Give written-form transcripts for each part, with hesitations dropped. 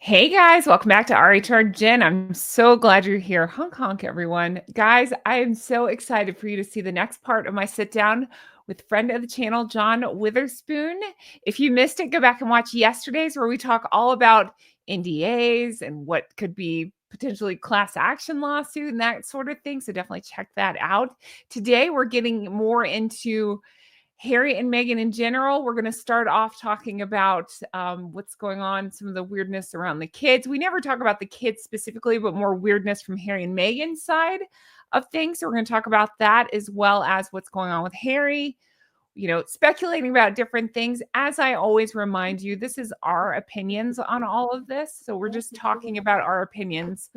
Hey guys, welcome back to RHR Jen. I'm so glad you're here. Honk honk, everyone. Guys, I am so excited for you to see the next part of my sit down with friend of the channel, John Witherspoon. If you missed it, go back and watch yesterday's where we talk all about NDAs and what could be potentially class action lawsuit and that sort of thing. So definitely check that out. Today, we're getting more into Harry and Meghan in general. We're going to start off talking about what's going on, some of the weirdness around the kids. We never talk about the kids specifically, but more weirdness from Harry and Meghan's side of things. So we're going to talk about that as well as what's going on with Harry, speculating about different things. As I always remind you, this is our opinions on all of this. So we're just talking about our opinions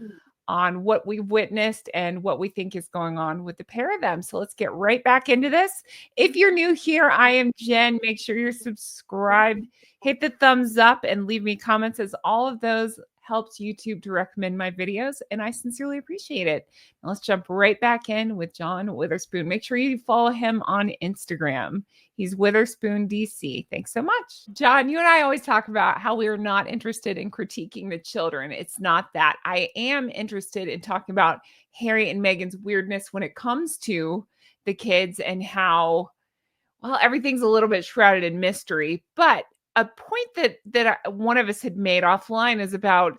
on what we've witnessed and what we think is going on with the pair of them. So let's get right back into this. If you're new here, I am Jen. Make sure you're subscribed, hit the thumbs up, and leave me comments, as all of those helps YouTube to recommend my videos, and I sincerely appreciate it. Now let's jump right back in with John Witherspoon. Make sure you follow him on Instagram. He's Witherspoon DC. Thanks so much. John, you and I always talk about how we are not interested in critiquing the children. It's not that. I am interested in talking about Harry and Meghan's weirdness when it comes to the kids and how, well, everything's a little bit shrouded in mystery. But a point that one of us had made offline is about,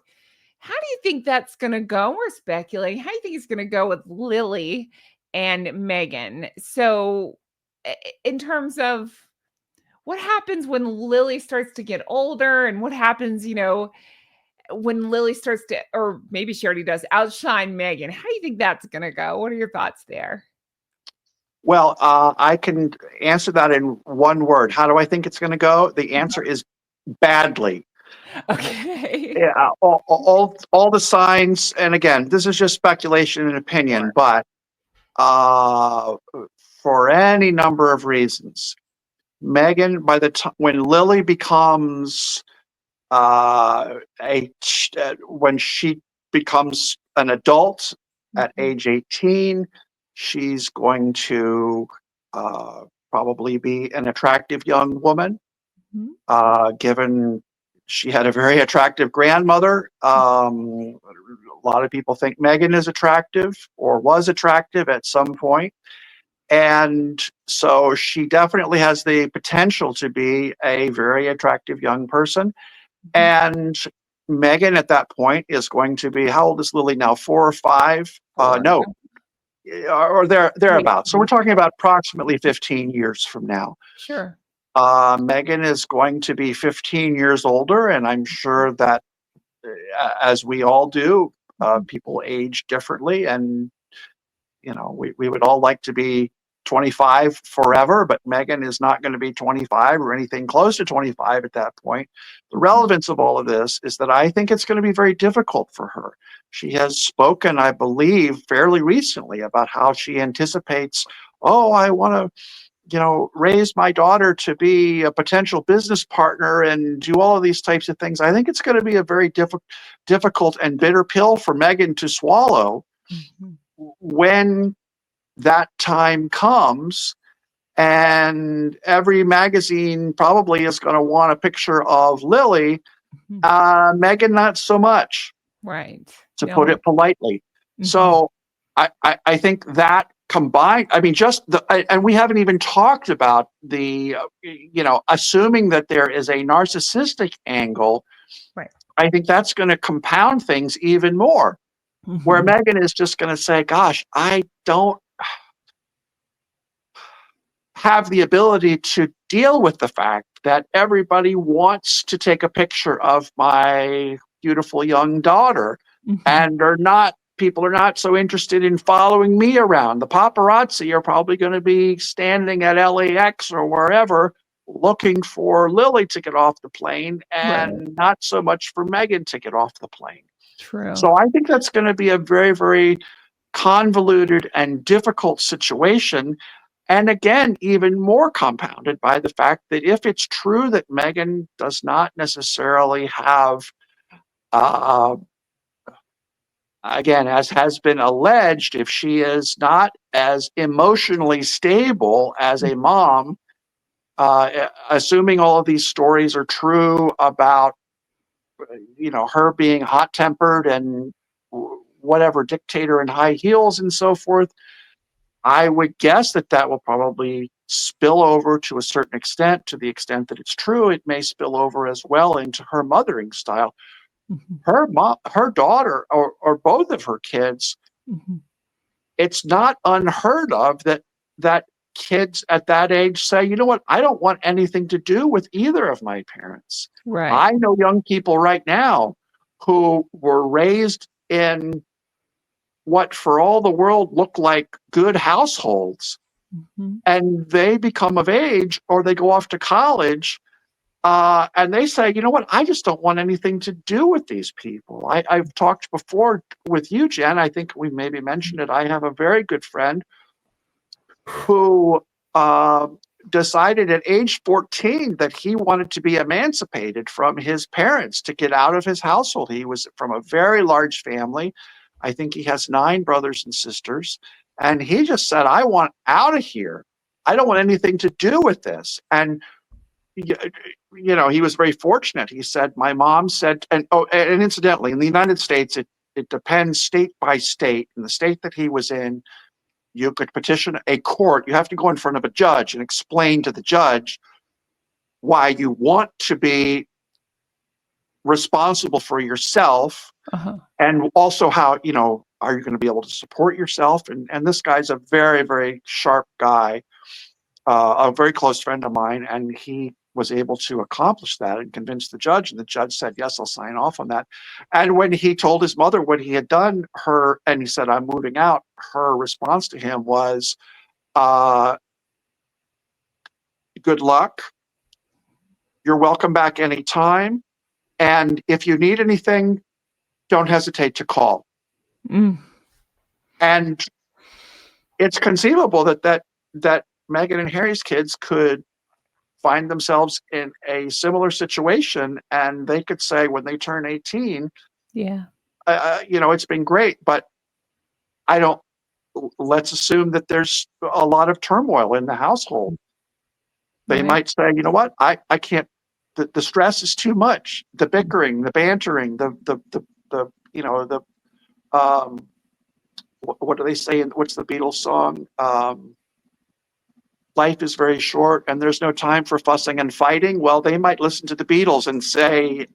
how do you think that's going to go? We're speculating. How do you think it's going to go with Lily and Meghan? So in terms of what happens when Lily starts to get older, and what happens, when Lily starts to, or maybe she already does, outshine Meghan. How do you think that's going to go? What are your thoughts there? Well, I can answer that in one word. How do I think it's going to go? The answer is badly. Okay. Yeah, all the signs, and again, this is just speculation and opinion, but uh, for any number of reasons, Meghan, by the time when Lily becomes when she becomes an adult at age 18, she's going to uh, probably be an attractive young woman, given she had a very attractive grandmother. A lot of people think Meghan is attractive or was attractive at some point. And so she definitely has the potential to be a very attractive young person. And Meghan at that point is going to be, how old is Lily now? 4 or 5? Four. No, or Wait. thereabouts. So we're talking about approximately 15 years from now. Sure. Meghan is going to be 15 years older, and I'm sure that, as we all do, people age differently, and we would all like to be 25 forever, but Meghan is not going to be 25 or anything close to 25 at that point. The relevance of all of this is that I think it's going to be very difficult for her. She has spoken, I believe, fairly recently about how she anticipates, oh, I want to raise my daughter to be a potential business partner and do all of these types of things. I think it's going to be a very difficult and bitter pill for Meghan to swallow when that time comes. And every magazine probably is going to want a picture of Lily. Meghan, not so much. Right. To No. put it politely. So I think that combined, I mean, and we haven't even talked about the, assuming that there is a narcissistic angle, Right. I think that's going to compound things even more, where Meghan is just going to say, gosh, I don't have the ability to deal with the fact that everybody wants to take a picture of my beautiful young daughter, and people are not so interested in following me around. The paparazzi are probably going to be standing at LAX or wherever looking for Lily to get off the plane, and not so much for Meghan to get off the plane. True. So I think that's going to be a very, very convoluted and difficult situation. And again, even more compounded by the fact that if it's true that Meghan does not necessarily have, again, as has been alleged, if she is not as emotionally stable as a mom, assuming all of these stories are true about her being hot-tempered and whatever, dictator in high heels and so forth, I would guess that will probably spill over to a certain extent. To the extent that it's true, it may spill over as well into her mothering style. Mm-hmm. Her daughter, or both of her kids, Mm-hmm. it's not unheard of that kids at that age say, you know what, I don't want anything to do with either of my parents. Right. I know young people right now who were raised in what for all the world look like good households, Mm-hmm. and they become of age or they go off to college, and they say, you know what, I just don't want anything to do with these people. I've talked before with you, Jen, I think we maybe mentioned it. I have a very good friend who uh, decided at age 14 that he wanted to be emancipated from his parents, to get out of his household. He was from a very large family. I think he has 9 brothers and sisters. And he just said, I want out of here. I don't want anything to do with this. And he was very fortunate. He said, my mom said, and incidentally, in the United States, it depends state by state. In the state that he was in, you could petition a court. You have to go in front of a judge and explain to the judge why you want to be responsible for yourself, Uh-huh. and also how, are you going to be able to support yourself? And this guy's a very, very sharp guy, a very close friend of mine, and he was able to accomplish that and convince the judge. And the judge said, yes, I'll sign off on that. And when he told his mother what he had done, and he said, I'm moving out, her response to him was, good luck. You're welcome back anytime. And if you need anything, don't hesitate to call. Mm. And it's conceivable that Meghan and Harry's kids could find themselves in a similar situation, and they could say when they turn 18, Yeah. It's been great, but let's assume that there's a lot of turmoil in the household. They Right. might say, you know what, I can't, the stress is too much. The bickering, the bantering, what do they say? What's the Beatles song? Life is very short and there's no time for fussing and fighting. Well, they might listen to the Beatles and say,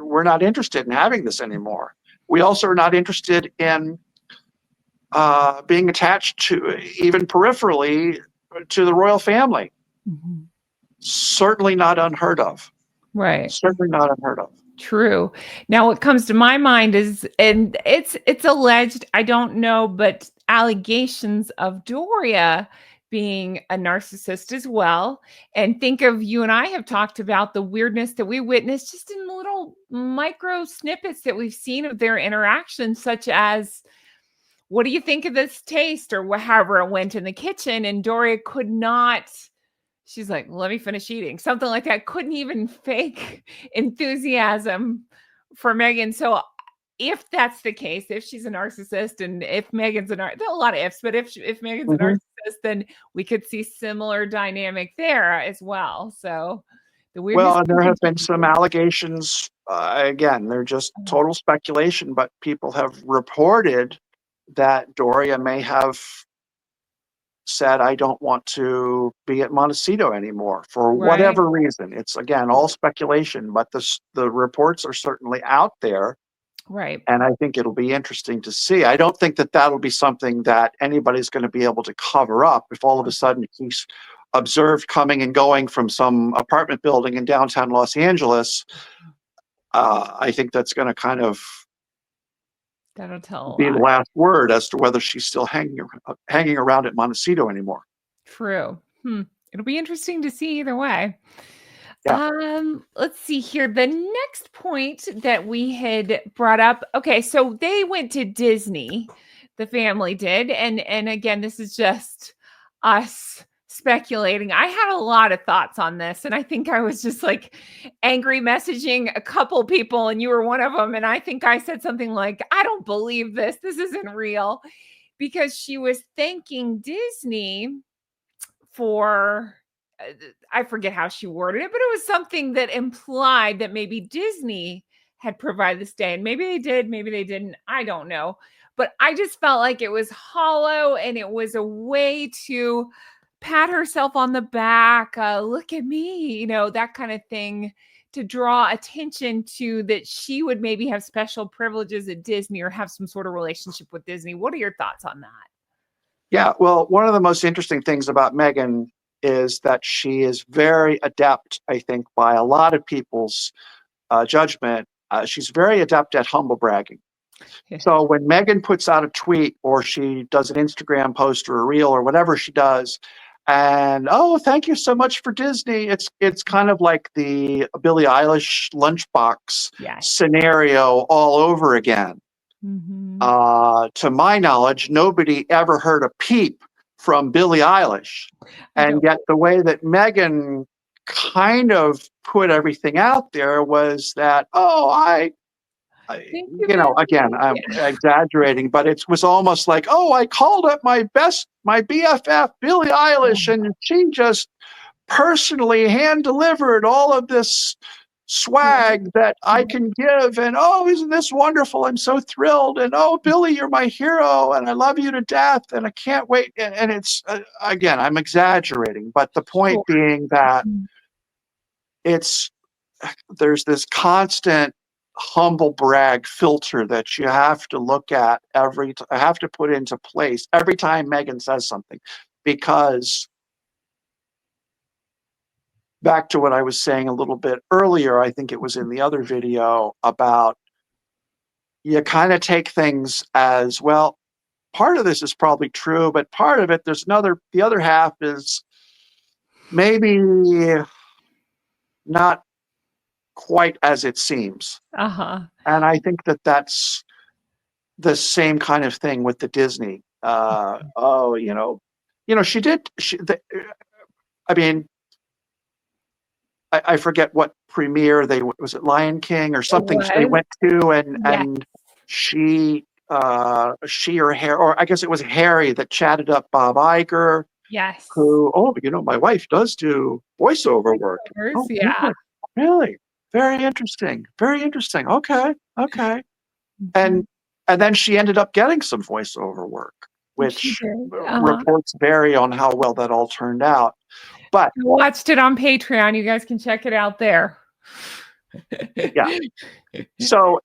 we're not interested in having this anymore. We also are not interested in being attached to, even peripherally, to the royal family. Mm-hmm. Certainly not unheard of. Right. Certainly not unheard of. True. Now, what comes to my mind is, and it's alleged, I don't know, but allegations of Doria being a narcissist as well. And think of, you and I have talked about the weirdness that we witnessed just in little micro snippets that we've seen of their interactions, such as, what do you think of this taste, or however it went in the kitchen, and Doria could not. She's like, let me finish eating. Something like that. Couldn't even fake enthusiasm for Meghan. So if that's the case, if she's a narcissist, and if Meghan's there are a lot of ifs, but if Meghan's a narcissist, then we could see similar dynamic there as well. So the weirdness. Well, and there have been some allegations. Again, they're just total speculation, but people have reported that Doria may have said, I don't want to be at Montecito anymore for whatever reason. It's, again, all speculation, but the reports are certainly out there. Right. And I think it'll be interesting to see. I don't think that that'll be something that anybody's going to be able to cover up if all of a sudden he's observed coming and going from some apartment building in downtown Los Angeles. I think that's going to kind of That'll tell a be the lot. last word as to whether she's still hanging around at Montecito anymore. True. It'll be interesting to see either way. Yeah. Let's see here. The next point that we had brought up. Okay, so they went to Disney, the family did, and again, this is just us speculating. I had a lot of thoughts on this, and I think I was just like angry messaging a couple people, and you were one of them. And I think I said something like, I don't believe this. This isn't real, because she was thanking Disney for I forget how she worded it, but it was something that implied that maybe Disney had provided this day. And maybe they did, maybe they didn't. I don't know. But I just felt like it was hollow and it was a way to pat herself on the back. Look at me, that kind of thing, to draw attention to that she would maybe have special privileges at Disney or have some sort of relationship with Disney. What are your thoughts on that? Yeah, well, one of the most interesting things about Meghan is that she is very adept, I think, by a lot of people's judgment. She's very adept at humble bragging. So when Meghan puts out a tweet or she does an Instagram post or a reel or whatever she does, and oh, thank you so much for Disney. It's kind of like the Billie Eilish lunchbox Yes. scenario all over again. Mm-hmm. To my knowledge, nobody ever heard a peep from Billie Eilish. And yet the way that Meghan kind of put everything out there was that, Thank you, Billie. again, I'm exaggerating, but it was almost like, oh, I called up my BFF, Billie Eilish, and she just personally hand delivered all of this swag that I can give. And oh, isn't this wonderful? I'm so thrilled. And oh, Billy, you're my hero. And I love you to death. And I can't wait. And it's, again, I'm exaggerating, but the point being that there's this constant humble brag filter that you have to look at have to put into place every time Meghan says something, because back to what I was saying a little bit earlier, I think it was in the other video, about you kind of take things as, well, part of this is probably true, but part of it, the other half is maybe not quite as it seems. Uh-huh. And I think that that's the same kind of thing with the Disney. I mean, I forget what premiere was it Lion King or something they went to, and she or Harry, or I guess it was Harry, that chatted up Bob Iger. Yes. Who, my wife does do voiceover work. Oh, yeah. Really? Very interesting. Very interesting. Okay. And then she ended up getting some voiceover work, which reports vary on how well that all turned out. But I watched it on Patreon. You guys can check it out there. Yeah. So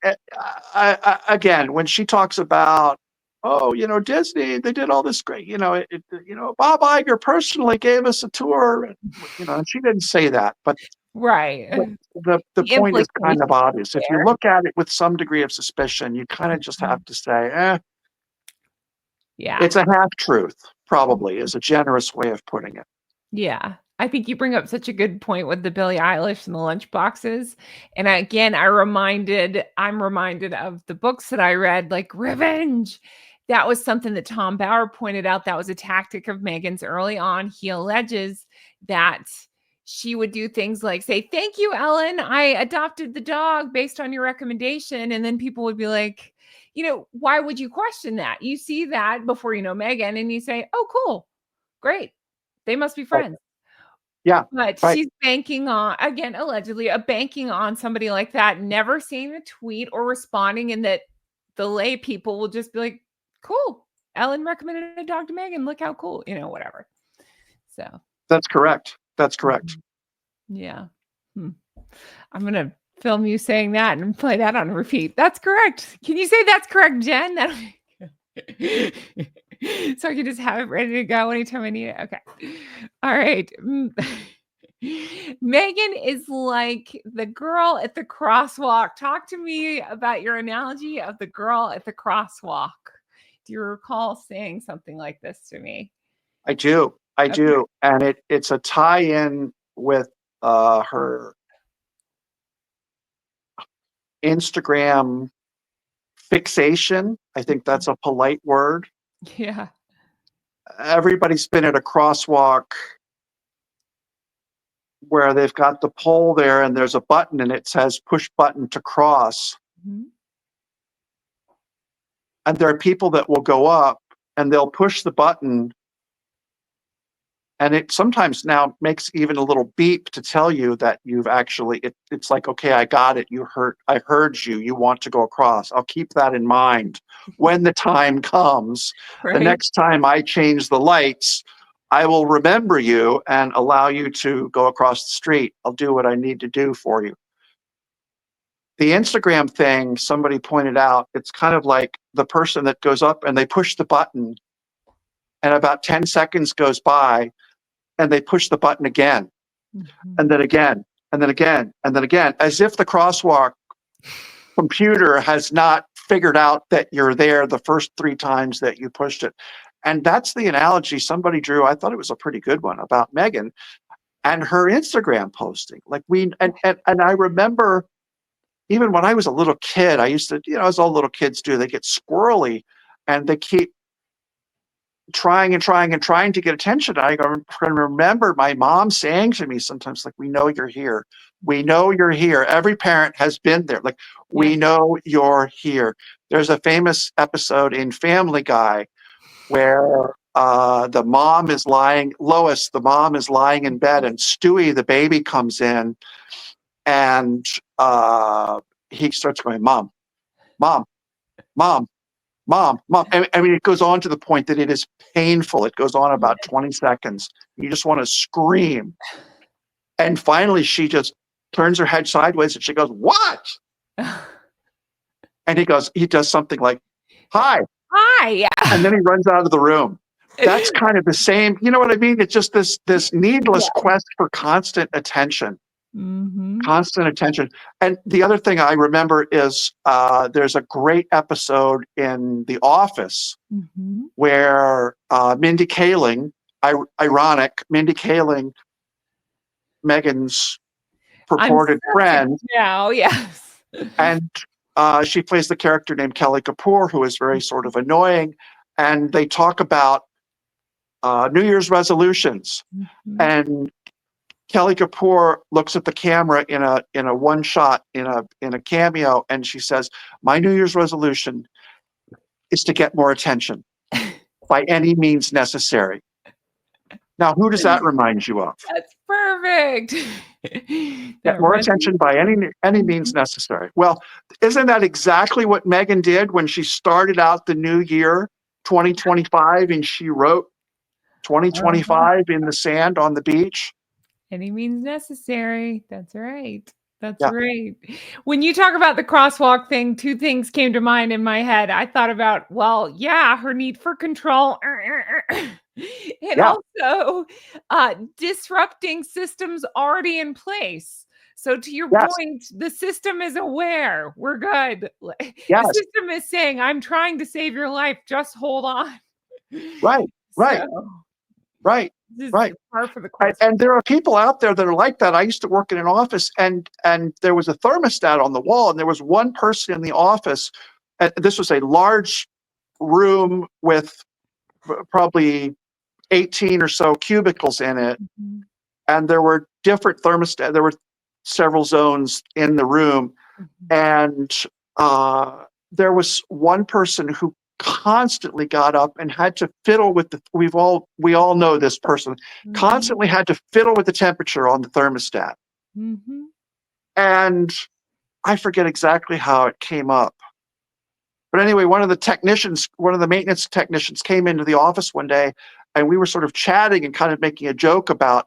again, when she talks about, oh, Disney, they did all this great, Bob Iger personally gave us a tour, and she didn't say that, but right. The point is kind of obvious. If you look at it with some degree of suspicion, you kind of just have to say, it's a half truth, probably, is a generous way of putting it. Yeah. I think you bring up such a good point with the Billie Eilish and the lunch boxes. And again, I'm reminded of the books that I read, like Revenge. That was something that Tom Bauer pointed out. That was a tactic of Meghan's early on. He alleges that she would do things like say, thank you, Ellen. I adopted the dog based on your recommendation. And then people would be like, why would you question that? You see that before you know Meghan and you say, oh, cool. Great. They must be friends. Yeah. But she's banking on, again, allegedly, banking on somebody like that, never seeing the tweet or responding, and that the lay people will just be like, cool. Ellen recommended a dog to Meghan. Look how cool, whatever. So that's correct. That's correct. Yeah. I'm going to film you saying that and play that on repeat. That's correct. Can you say that's correct, Jen? So I can just have it ready to go anytime I need it. Okay. All right. Meghan is like the girl at the crosswalk. Talk to me about your analogy of the girl at the crosswalk. Do you recall saying something like this to me? I do. And it's a tie-in with her Instagram fixation. I think that's a polite word. Yeah. Everybody's been at a crosswalk where they've got the pole there and there's a button and it says push button to cross. Mm-hmm. And there are people that will go up and they'll push the button And it sometimes now makes even a little beep to tell you that you've actually, it's like, okay, I got it. I heard you. You want to go across. I'll keep that in mind when the time comes. The Right. next time I change the lights, I will remember you and allow you to go across the street. I'll do what I need to do for you. The Instagram thing, somebody pointed out, it's kind of like the person that goes up and they push the button, and about 10 seconds goes by and they push the button again, and then again, and then again, and then again, as if the crosswalk computer has not figured out that you're there the first 3 times that you pushed it. And that's the analogy somebody drew. I thought it was a pretty good one about Meghan and her Instagram posting. Like and I remember even when I was a little kid, I used to, as all little kids do, they get squirrely and they keep trying and trying and trying to get attention. I can remember my mom saying to me sometimes, like, we know you're here. We know you're here. Every parent has been there. Like, we know you're here. There's a famous episode in Family Guy where the mom is lying, Lois, the mom is lying in bed, and Stewie, the baby, comes in, and he starts going, Mom, Mom, Mom, Mom, Mom. I mean, it goes on to the point that it is painful. It goes on about 20 seconds. You just want to scream. And finally, she just turns her head sideways and she goes, what? And he does something like, hi. Hi. Yeah. And then he runs out of the room. That's kind of the same. You know what I mean? It's just this needless quest for constant attention. Constant attention. And the other thing I remember is there's a great episode in The Office where Mindy Kaling, ironic, Mindy Kaling, Meghan's purported friend. Now, yes. And she plays the character named Kelly Kapoor, who is very sort of annoying. And they talk about New Year's resolutions. And Kelly Kapoor looks at the camera in a one shot, in a cameo, and she says, my New Year's resolution is to get more attention by any means necessary. Now, who does that remind you of? That's perfect. Get more attention by any means necessary. Well, isn't that exactly what Meghan did when she started out the new year, 2025, and she wrote 2025 in the sand on the beach? Any means necessary. That's right. That's right. When you talk about the crosswalk thing, 2 things came to mind in my head. I thought about, her need for control and also disrupting systems already in place. So to your point, the system is aware. We're good. The system is saying, I'm trying to save your life. Just hold on. Right. Par for the course. And there are people out there that are like that. I used to work in an office, and there was a thermostat on the wall, and there was one person in the office. This was a large room with probably 18 or so cubicles in it, and there were different thermostats. There were several zones in the room, and there was one person who constantly got up and had to fiddle with we all know this person, constantly had to fiddle with the temperature on the thermostat. And I forget exactly how it came up. But anyway, one of the maintenance technicians came into the office one day, and we were sort of chatting and kind of making a joke about,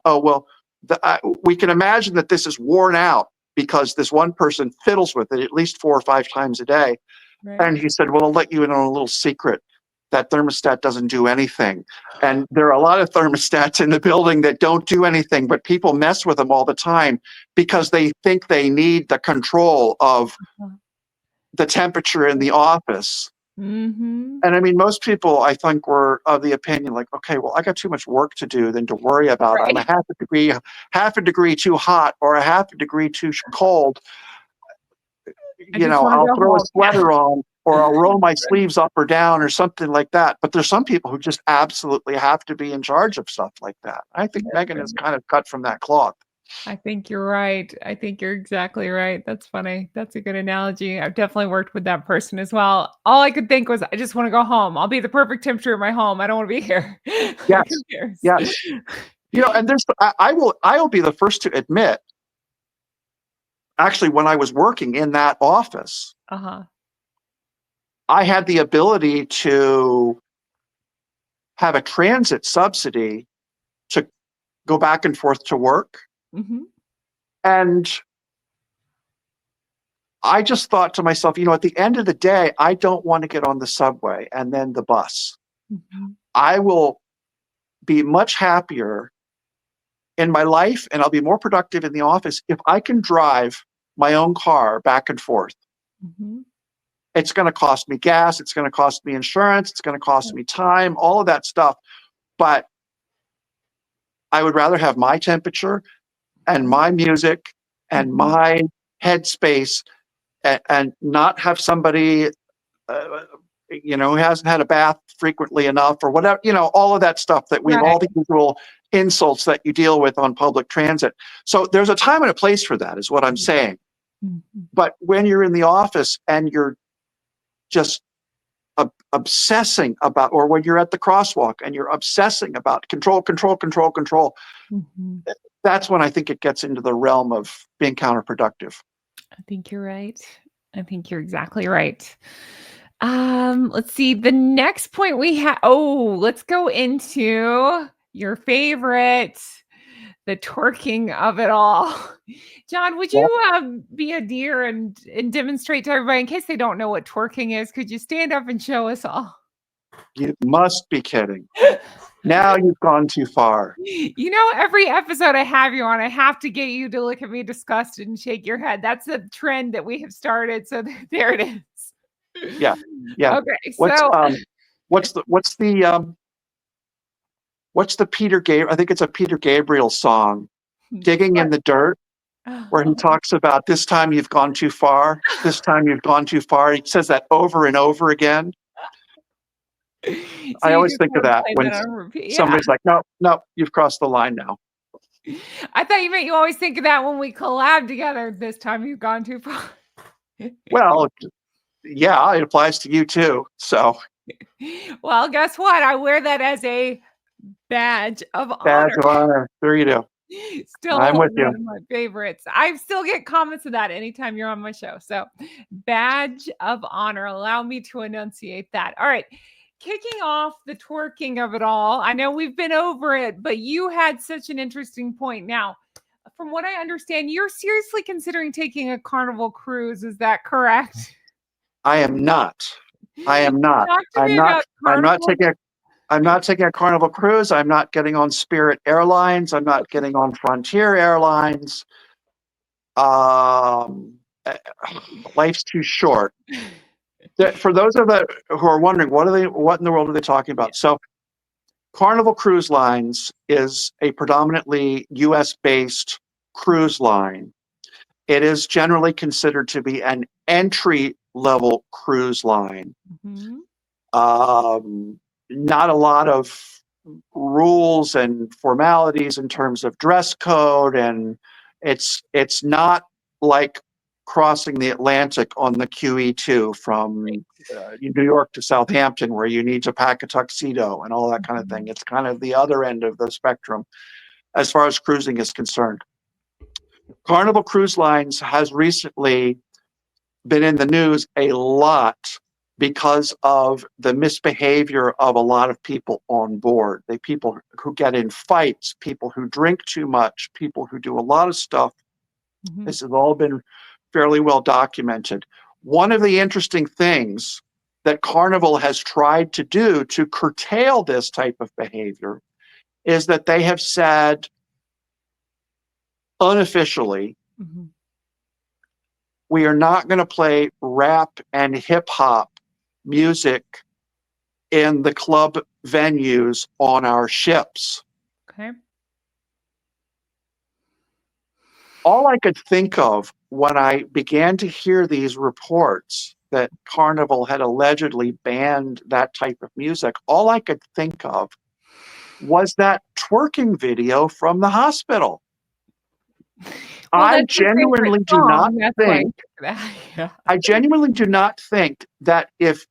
we can imagine that this is worn out because this one person fiddles with it at least 4 or 5 times a day. Right. And he said, well, I'll let you in on a little secret. That thermostat doesn't do anything. And there are a lot of thermostats in the building that don't do anything, but people mess with them all the time because they think they need the control of the temperature in the office. And I mean, most people, I think, were of the opinion like, okay, well, I got too much work to do than to worry about. I'm a half a degree too hot or a half a degree too cold. I'll throw a sweater on, or I'll roll my sleeves up or down or something like that. But there's some people who just absolutely have to be in charge of stuff like that. I think Meghan is kind of cut from that cloth. I think you're right. I think you're exactly right. That's funny. That's a good analogy. I've definitely worked with that person as well. All I could think was, I just want to go home. I'll be the perfect temperature in my home. I don't want to be here. Yes. Yes. And I will be the first to admit, actually, when I was working in that office, I had the ability to have a transit subsidy to go back and forth to work. And I just thought to myself, at the end of the day, I don't want to get on the subway and then the bus. I will be much happier in my life, and I'll be more productive in the office if I can drive my own car back and forth. It's going to cost me gas. It's going to cost me insurance. It's going to cost me time, all of that stuff. But I would rather have my temperature and my music and my headspace and not have somebody, who hasn't had a bath frequently enough or whatever, all of that stuff that we've all the usual insults that you deal with on public transit. So there's a time and a place for that, is what I'm saying. But when you're in the office and you're just obsessing about, or when you're at the crosswalk and you're obsessing about control, that's when I think it gets into the realm of being counterproductive. I think you're right. I think you're exactly right. Let's see. The next point we have. Oh, let's go into your favorite, the twerking of it all. John, would you be a dear and demonstrate to everybody, in case they don't know what twerking is? Could you stand up and show us all? You must be kidding. Now you've gone too far. Every episode I have you on, I have to get you to look at me disgusted and shake your head. That's a trend that we have started. So there it is. Yeah. Okay. What's the Peter Gabriel? I think it's a Peter Gabriel song, "Digging in the Dirt," where he talks about, this time you've gone too far. This time you've gone too far. He says that over and over again. I always think of that when somebody's like, no, you've crossed the line now. I thought you meant you always think of that when we collab together. This time you've gone too far. Well, yeah, it applies to you too. So, well, guess what? I wear that as a badge of honor. Badge of honor. There you go. Still I'm with you. One of my favorites. I still get comments of that anytime you're on my show. So, badge of honor. Allow me to enunciate that. All right. Kicking off the twerking of it all. I know we've been over it, but you had such an interesting point. Now, from what I understand, you're seriously considering taking a Carnival cruise. Is that correct? I am not. I'm not taking a Carnival cruise. I'm not getting on Spirit Airlines. I'm not getting on Frontier Airlines. Life's too short. For those of us who are wondering, what in the world are they talking about? So, Carnival Cruise Lines is a predominantly U.S.-based cruise line. It is generally considered to be an entry-level cruise line. Not a lot of rules and formalities in terms of dress code, and it's not like crossing the Atlantic on the QE2 from New York to Southampton, where you need to pack a tuxedo and all that kind of thing. It's kind of the other end of the spectrum as far as cruising is concerned. Carnival Cruise Lines has recently been in the news a lot because of the misbehavior of a lot of people on board. People who get in fights, people who drink too much, people who do a lot of stuff. This has all been fairly well documented. One of the interesting things that Carnival has tried to do to curtail this type of behavior is that they have said unofficially, we are not going to play rap and hip hop music in the club venues on our ships. Okay. All I could think of when I began to hear these reports that Carnival had allegedly banned that type of music, all I could think of was that twerking video from the hospital. I genuinely do not think that if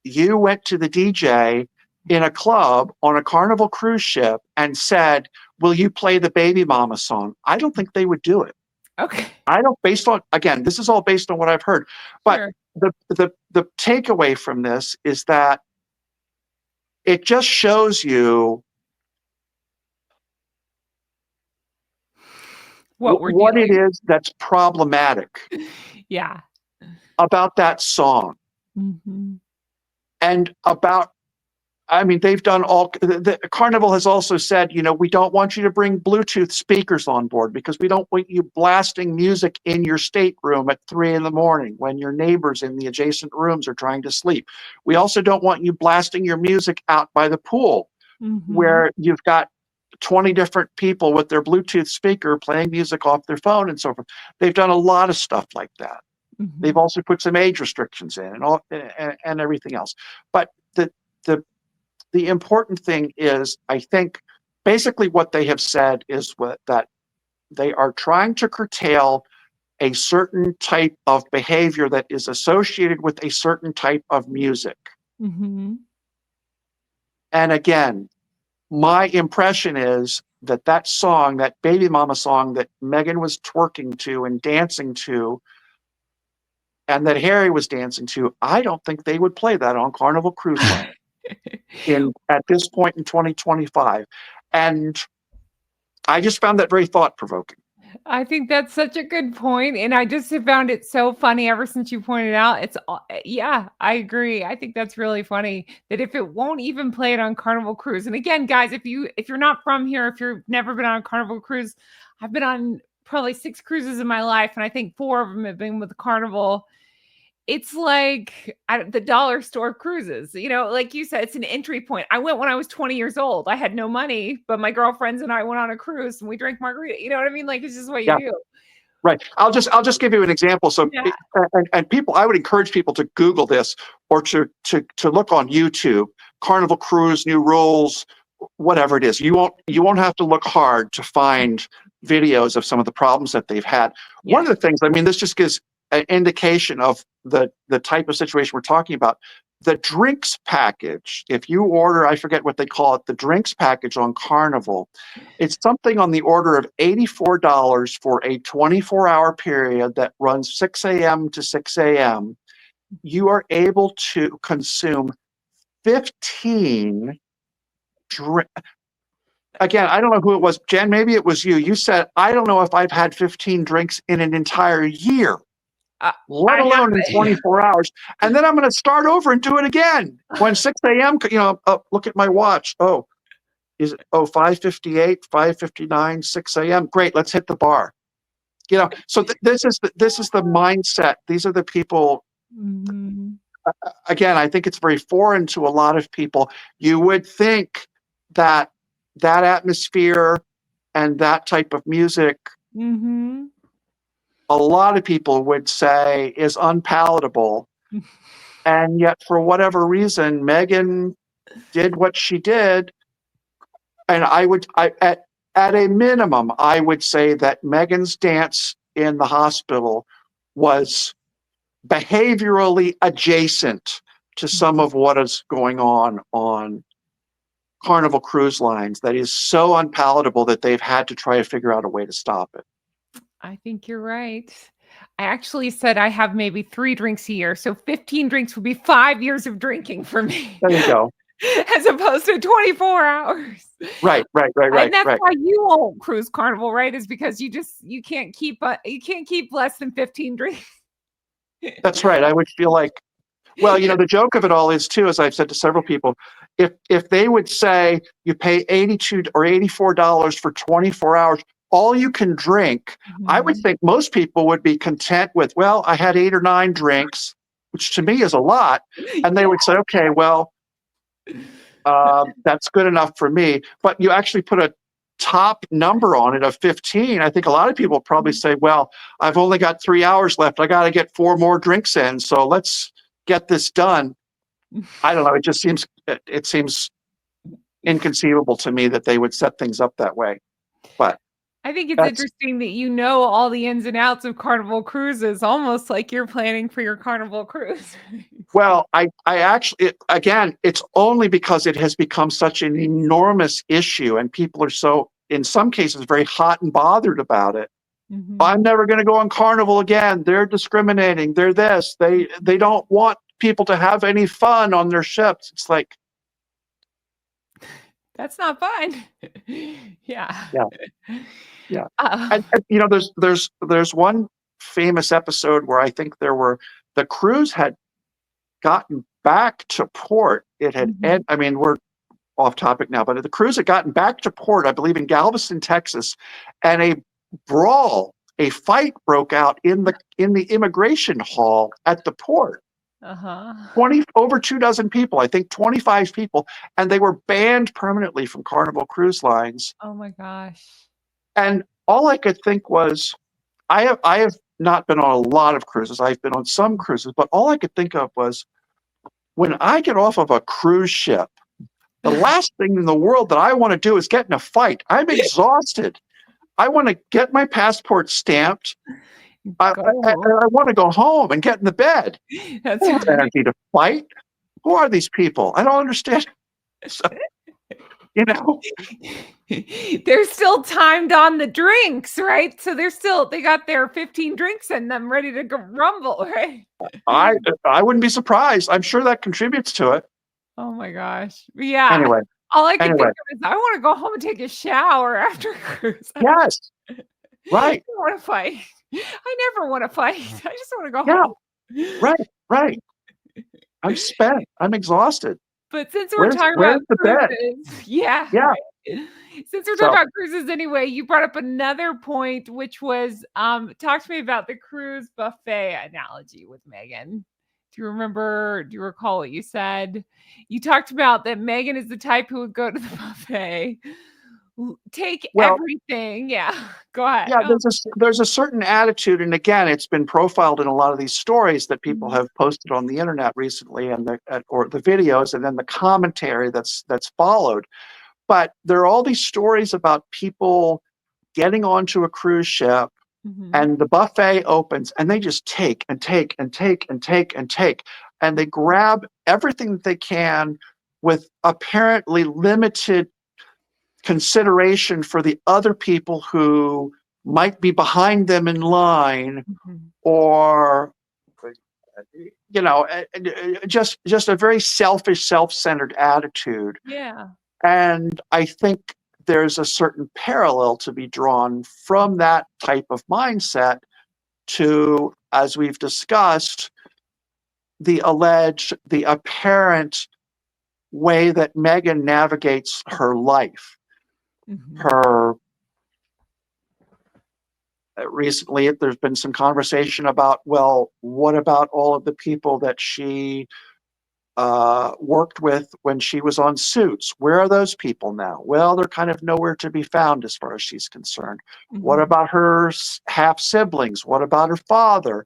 you went to the DJ in a club on a Carnival cruise ship and said, will you play the Baby Mama song? I don't think they would do it. Okay. I don't, based on, again, this is all based on what I've heard. But Sure. the takeaway from this is that it just shows you What we're what it dealing. is that's problematic Yeah. about that song Mhm. and about, I mean, they've done all, the Carnival has also said, you know, we don't want you to bring Bluetooth speakers on board because we don't want you blasting music in your stateroom at 3 a.m. when your neighbors in the adjacent rooms are trying to sleep. We also don't want you blasting your music out by the pool Mhm. where you've got 20 different people with their Bluetooth speaker playing music off their phone and so forth. They've done a lot of stuff like that. They've Mhm. also put some age restrictions in and all and everything else. But the the important thing is, I think, basically what they have said is that they are trying to curtail a certain type of behavior that is associated with a certain type of music. Mhm. And again, my impression is that that song, that Baby Mama song that Meghan was twerking to and dancing to, and that Harry was dancing to, I don't think they would play that on Carnival Cruise Line in at this point in 2025. And I just found that very thought provoking. I think that's such a good point, and I just have found it so funny ever since you pointed out. Yeah, I agree. I think that's really funny that if it won't even play it on Carnival Cruise. And again, guys, if you're not from here, if you've never been on a Carnival Cruise, I've been on probably 6 cruises in my life, and I think 4 of them have been with Carnival. It's like the dollar store cruises, like you said, it's an entry point. I went when I was 20 years old. I had no money, but my girlfriends and I went on a cruise and we drank margarita. You know what I mean? Like, it's just what you Yeah, do. right. I'll just give you an example. So, Yeah. and people, I would encourage people to Google this or to look on YouTube, Carnival Cruise new rules, whatever it is. You won't have to look hard to find videos of some of the problems that they've had. One Yeah. of the things, I mean, this just gives an indication of the type of situation we're talking about. The drinks package, if you order, I forget what they call it, the drinks package on Carnival, it's something on the order of $84 for a 24-hour period that runs 6 a.m. to 6 a.m. You are able to consume 15 drink. Again, I don't know who it was. Jen, maybe it was you. You said, I don't know if I've had 15 drinks in an entire year, let I alone in have 24 hours. And then I'm going to start over and do it again when 6 a.m. Look at my watch. Oh, is it 5:58, 5:59, 6 a.m. Great, let's hit the bar. So this is the mindset. These are the people. Mhm. Again, I think it's very foreign to a lot of people. You would think that that atmosphere and that type of music, Mhm. a lot of people would say is unpalatable. And yet, for whatever reason, Meghan did what she did. And at a minimum, I would say that Meghan's dance in the hospital was behaviorally adjacent to some of what is going on Carnival Cruise Lines that is so unpalatable that they've had to try to figure out a way to stop it. I think you're right. I actually said I have maybe 3 drinks a year, so 15 drinks would be 5 years of drinking for me, There you go. as opposed to 24 hours. Right, right, right, And right, that's right. why you won't cruise Carnival, right? Is because you can't keep less than 15 drinks. That's right. I would feel like, well, the joke of it all is too, as I've said to several people, if they would say you pay 82 or $84 for 24 hours, all you can drink, I would Mhm. think most people would be content with, well, I had 8 or 9 drinks, which to me is a lot, and they Yeah. would say, okay, well, that's good enough for me. But you actually put a top number on it of 15. I think a lot of people probably say, well, I've only got 3 hours left. I got to get 4 more drinks in. So let's get this done. I don't know. It seems inconceivable to me that they would set things up that way. But I think it's that's interesting that you know all the ins and outs of Carnival cruises, almost like you're planning for your Carnival cruise. well, I actually again, it's only because it has become such an enormous issue and people are so in some cases, very hot and bothered about it. Mhm. I'm never going to go on Carnival again. They're discriminating. They're this. They don't want people to have any fun on their ships. It's like, That's not fun. Yeah. yeah, yeah. Uh, You know, there's one famous episode where I think the cruise had gotten back to port. It had, mhm. I mean, we're off topic now, but the cruise had gotten back to port, I believe in Galveston, Texas, and a fight broke out in the immigration hall at the port. Uh-huh. 24 people, I think 25 people, and they were banned permanently from Carnival Cruise Lines. Oh my gosh. And all I could think was, I have not been on a lot of cruises. I've been on some cruises, but all I could think of was, when I get off of a cruise ship, the last thing in the world that I want to do is get in a fight. I'm exhausted. I want to get my passport stamped. I Go. want to go home and get in the bed. That's I don't have energy to fight. Who are these people? I don't understand. So, you know, They're still timed on the drinks, right? So they got their 15 drinks in them ready to go rumble, right? I wouldn't be surprised. I'm sure that contributes to it. Oh my gosh. Yeah. Anyway, All I can anyway, think of is I want to go home and take a shower after a cruise. yes, right, I don't want to fight. I never want to fight. I just want to go yeah, home. right. I'm spent. I'm exhausted. But since we're talking Where's about the bed? cruises, yeah, Yeah. right. Since we're So, talking about cruises anyway, you brought up another point, which was talk to me about the cruise buffet analogy with Meghan. Do you recall what you said? You talked about that Meghan is the type who would go to the buffet, take well, everything. Yeah, go ahead. yeah, there's a certain attitude, and again, it's been profiled in a lot of these stories that people Mhm. have posted on the internet recently, and or the videos, and then the commentary that's followed. But there are all these stories about people getting onto a cruise ship, Mhm. and the buffet opens, and they just take and take and take and take and take, and they grab everything that they can with apparently limited consideration for the other people who might be behind them in line, Mhm. or you know, just a very selfish, self-centered attitude. Yeah. And I think there's a certain parallel to be drawn from that type of mindset to, as we've discussed, the apparent way that Meghan navigates her life. Mhm. Her Recently, there's been some conversation about, well, what about all of the people that she worked with when she was on Suits? Where are those people now? Well, they're kind of nowhere to be found as far as she's concerned. What Mhm. about her half siblings? What about her father?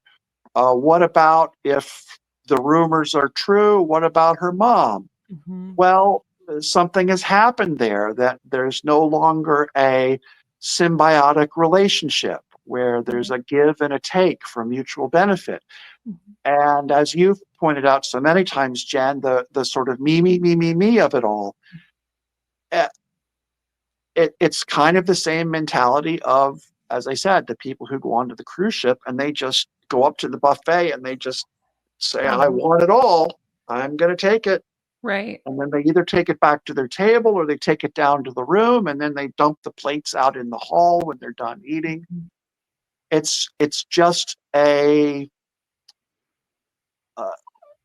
What about, if the rumors are true, what about her mom? Mhm. Well, something has happened there, that there's no longer a symbiotic relationship where there's a give and a take for mutual benefit. Mhm. And as you've pointed out so many times, Jen, the sort of me of it all, eh, it's kind of the same mentality of, as I said, the people who go onto the cruise ship and they just go up to the buffet and they just say, I Uh-huh. want it all. I'm going to take it. Right. And then they either take it back to their table or they take it down to the room, and then they dump the plates out in the hall when they're done eating. Mhm. It's just a uh,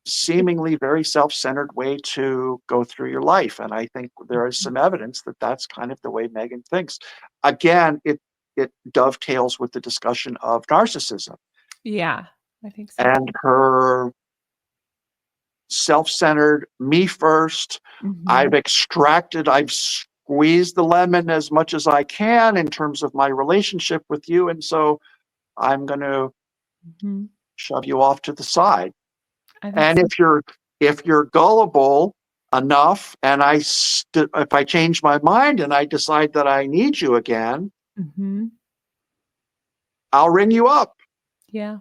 seemingly very self-centered way to go through your life, and I think there is some evidence that that's kind of the way Meghan thinks. Again, it dovetails with the discussion of narcissism Yeah, I think so. and her self-centered, me first. Mhm. I've squeezed the lemon as much as I can in terms of my relationship with you, and so I'm going to Mhm. shove you off to the side. I think And so. if you're gullible enough, and if I change my mind and I decide that I need you again, Mhm. I'll ring you up Yeah.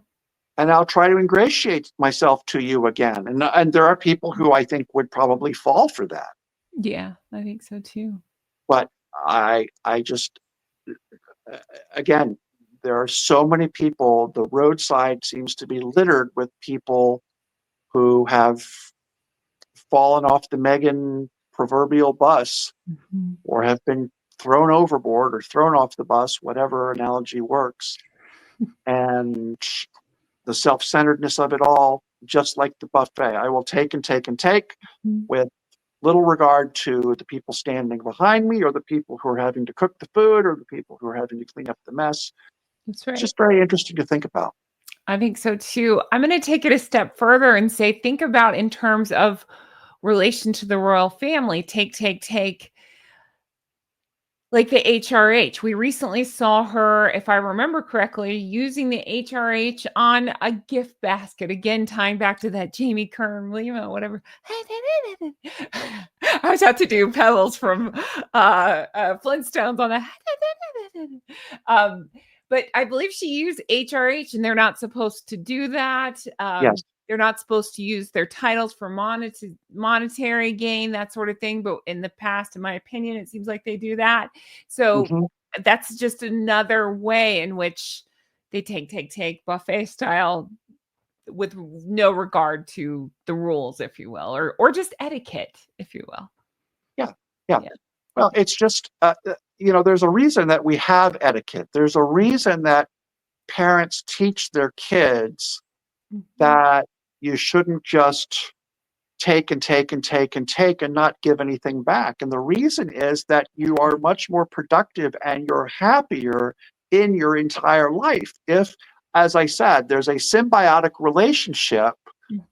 and I'll try to ingratiate myself to you again. And there are people who I think would probably fall for that. Yeah, I think so too. But I just, again, there are so many people. The roadside seems to be littered with people who have fallen off the Meghan proverbial bus, Mhm. or have been thrown overboard or thrown off the bus, whatever analogy works. And the self-centeredness of it all, just like the buffet. I will take and take and take, Mhm. with little regard to the people standing behind me, or the people who are having to cook the food, or the people who are having to clean up the mess. That's It's right. just very interesting to think about. I think so too. I'm going to take it a step further and say, think about in terms of relation to the royal family. Take. Like the HRH. We recently saw her, if I remember correctly, using the HRH on a gift basket. Again, tying back to that Jamie Kern, William, whatever. I was about to do Pebbles from Flintstones on the. um, but I believe she used HRH, and they're not supposed to do that. Yes. They're not supposed to use their titles for monetary gain, that sort of thing. But in the past, in my opinion, it seems like they do that. So Hmm. that's just another way in which they take buffet style with no regard to the rules, if you will, or just etiquette, if you will. Yeah. Yeah. Yeah. Well, it's just, there's a reason that we have etiquette. There's a reason that parents teach their kids Mhm. that you shouldn't just take and take and take and take and not give anything back. And the reason is that you are much more productive and you're happier in your entire life if, as I said, there's a symbiotic relationship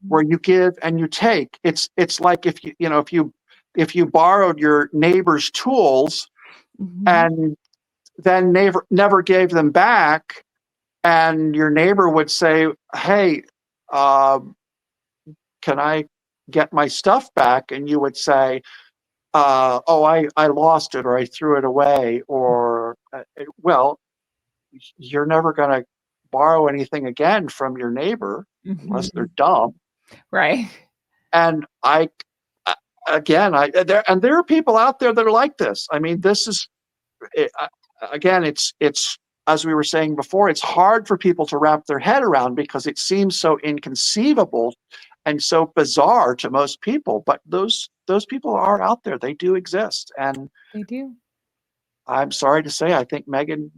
where Mhm. you give and you take. It's like if you borrowed your neighbor's tools Mhm. and then never gave them back, and your neighbor would say, "Hey, uh, can I get my stuff back?" And you would say, "Oh, I lost it, or I threw it away," or well, you're never going to borrow anything again from your neighbor unless they're Mhm. dumb. Right. And uh, again, there are people out there that are like this. I mean, this is it, again, it's as we were saying before, it's hard for people to wrap their head around because it seems so inconceivable and so bizarre to most people. But those people are out there. They do exist, and They do. I'm sorry to say, I think Meghan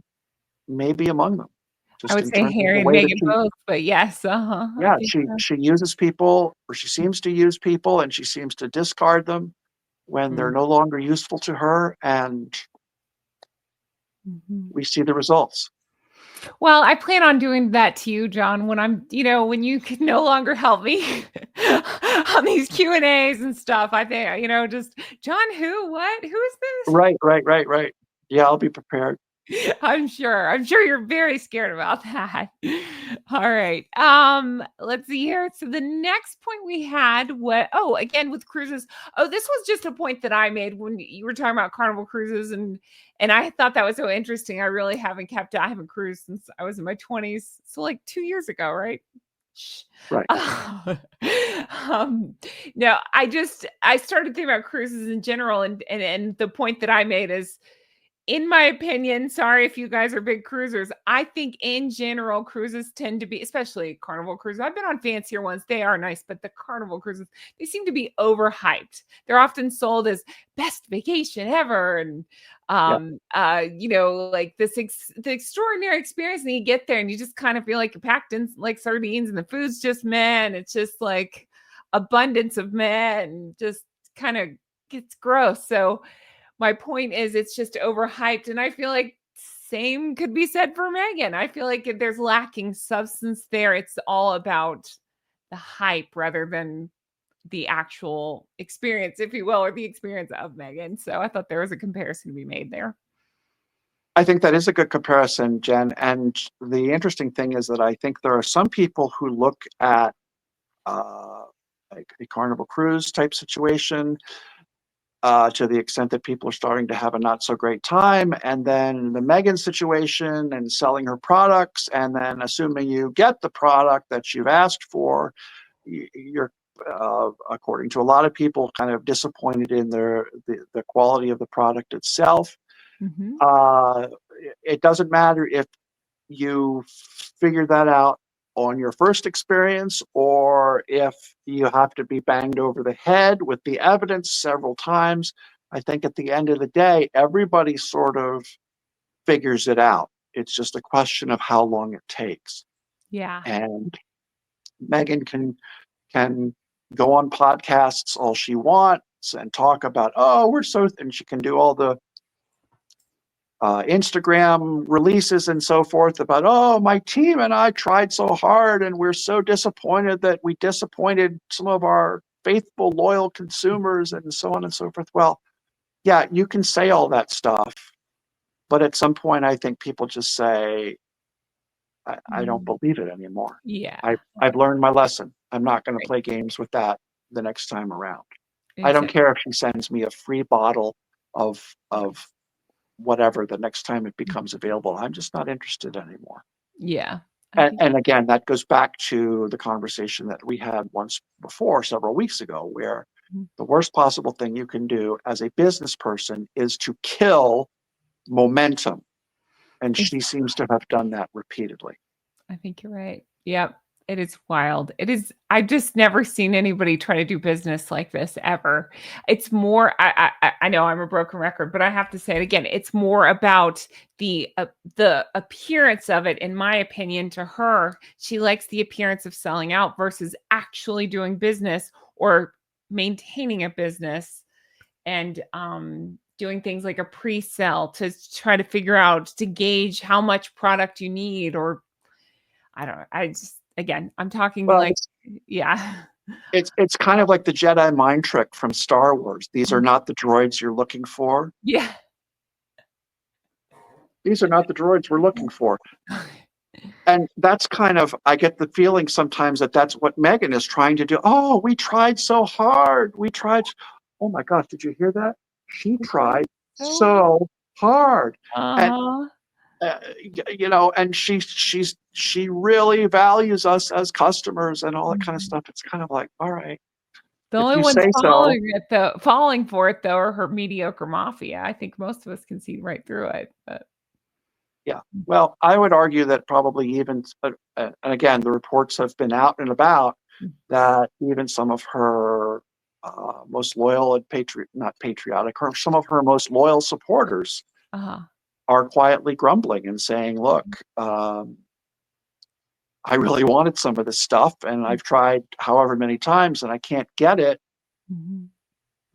may be among them, I just would in say terms of the Harry and way that Meghan both, but yes, I yeah, think so. she uses people, or she seems to use people, and she seems to discard them when they're Mm. no longer useful to her, and Mhm. we see the results. Well, I plan on doing that to you, John, when when you can no longer help me on these Q&As and stuff. I think, just John, who, what, who is this? Right, right, right, right. Yeah, I'll be prepared. I'm sure. I'm sure you're very scared about that. All right. Let's see here. So the next point we had, again with cruises. Oh, this was just a point that I made when you were talking about Carnival cruises, and I thought that was so interesting. I haven't cruised since I was in my 20s. So like 2 years ago, right? Shh. Right. Uh, um, no, I started thinking about cruises in general, and the point that I made is, in my opinion, sorry if you guys are big cruisers, I think in general, cruises tend to be, especially Carnival cruises. I've been on fancier ones. They are nice, but the Carnival cruises, they seem to be overhyped. They're often sold as best vacation ever. And, Yeah. like the extraordinary experience. And you get there and you just kind of feel like you're packed in like sardines, and the food's just meh. And it's just like abundance of meh, and just kind of gets gross. So, my point is, it's just overhyped, and I feel like same could be said for Meghan. I feel like there's lacking substance there. It's all about the hype rather than the actual experience, if you will, or the experience of Meghan. So I thought there was a comparison to be made there. I think that is a good comparison, Jen. And the interesting thing is that I think there are some people who look at uh, like a Carnival cruise type situation, to the extent that people are starting to have a not so great time, and then the Meghan situation and selling her products, and then assuming you get the product that you've asked for, you're, according to a lot of people, kind of disappointed in the quality of the product itself. Mhm. It doesn't matter if you figure that out on your first experience or if you have to be banged over the head with the evidence several times. I think at the end of the day, everybody sort of figures it out. It's just a question of how long it takes. Yeah. And Meghan can go on podcasts all she wants and talk about, oh, we're so, and she can do all the Instagram releases and so forth about, oh, my team and I tried so hard and we're so disappointed that we disappointed some of our faithful, loyal consumers and so on and so forth. Well, yeah, you can say all that stuff, but at some point, I think people just say, I don't Mm. believe it anymore. Yeah. I've learned my lesson. I'm not going to Right. play games with that the next time around. I don't Exactly. care if she sends me a free bottle of whatever the next time it becomes available. I'm just not interested anymore. Yeah. I think And again, that goes back to the conversation that we had once before, several weeks ago, where Mhm. the worst possible thing you can do as a business person is to kill momentum. And she seems to have done that repeatedly. I think you're right. Yep. It is wild. It is. I've just never seen anybody try to do business like this ever. It's more. I know I'm a broken record, but I have to say it again. It's more about the appearance of it, in my opinion. To her, she likes the appearance of selling out versus actually doing business or maintaining a business and doing things like a pre-sale to try to figure out to gauge how much product you need or I don't know. I just again, I'm talking Well, like yeah. it's kind of like the Jedi mind trick from Star Wars. These are not the droids you're looking for. Yeah. These are not the droids we're looking for. And that's kind of, I get the feeling sometimes that that's what Meghan is trying to do. Oh, we tried so hard. We tried. Oh my gosh, did you hear that? She tried So so hard. And uh-huh. and she really values us as customers and all that kind of Mhm. stuff. It's kind of like, all right, The if only you ones say so. falling for it though are her mediocre mafia. I think most of us can see right through it. But Yeah. Well, I would argue that probably even, and again, the reports have been out and about that even some of her most loyal and not patriotic, some of her most loyal supporters uh-huh. are quietly grumbling and saying, look, I really wanted some of this stuff and I've tried however many times and I can't get it. Mhm.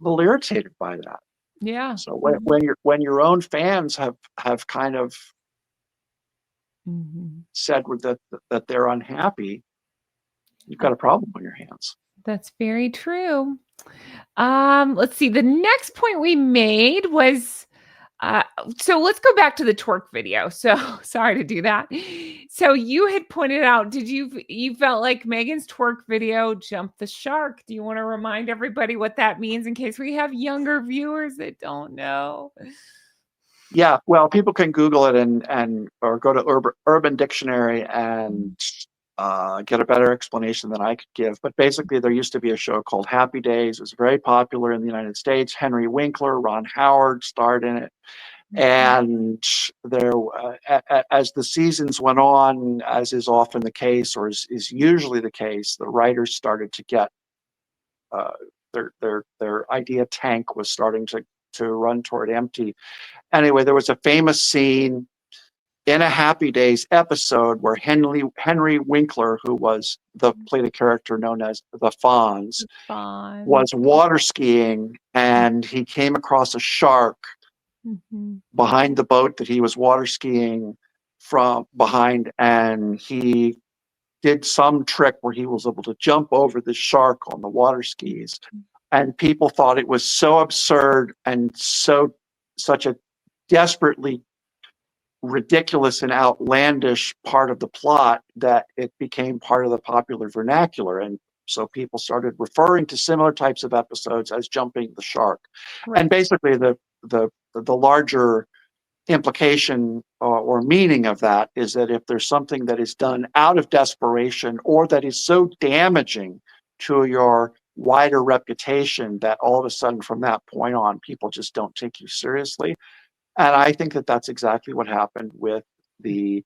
A little irritated by that. Yeah. So when your own fans have kind of Mhm. said that they're unhappy, you've got a problem on your hands. That's very true. Let's see. The next point we made was uh, so let's go back to the twerk video. So sorry to do that. So you had pointed out, you felt like Megan's twerk video jumped the shark. Do you want to remind everybody what that means in case we have younger viewers that don't know? Yeah, well, people can Google it and or go to Urban Dictionary and get a better explanation than I could give. But basically, there used to be a show called Happy Days. It was very popular in the United States. Henry Winkler, Ron Howard starred in it. And there, as the seasons went on, as is often the case, or is usually the case, the writers started to get uh, their idea tank was starting to run toward empty. Anyway, there was a famous scene in a Happy Days episode where Henry Winkler, who played a character known as the Fonz, Fun. was water skiing and he came across a shark Mhm. behind the boat that he was water skiing from behind, and he did some trick where he was able to jump over the shark on the water skis. And people thought it was so absurd and such a desperately ridiculous and outlandish part of the plot that it became part of the popular vernacular. And so people started referring to similar types of episodes as jumping the shark. Right. And basically the larger implication or meaning of that is that if there's something that is done out of desperation or that is so damaging to your wider reputation that all of a sudden from that point on people just don't take you seriously, And I think that that's exactly what happened with the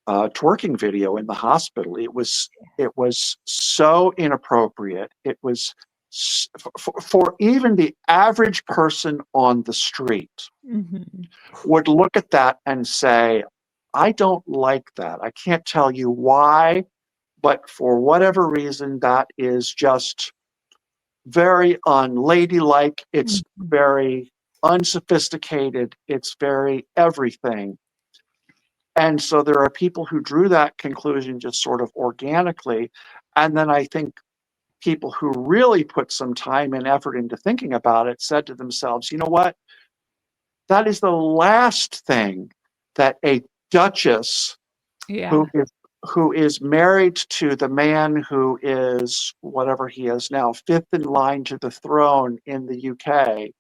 twerking video in the hospital. It was so inappropriate. It was for even the average person on the street Mhm. would look at that and say, I don't like that. I can't tell you why, but for whatever reason, that is just very unladylike. It's Mhm. very unsophisticated. It's very everything. And so there are people who drew that conclusion just sort of organically. And then I think people who really put some time and effort into thinking about it said to themselves, you know what? That is the last thing that a duchess Yeah. who is who is married to the man who is whatever he is now, fifth in line to the throne in the UK.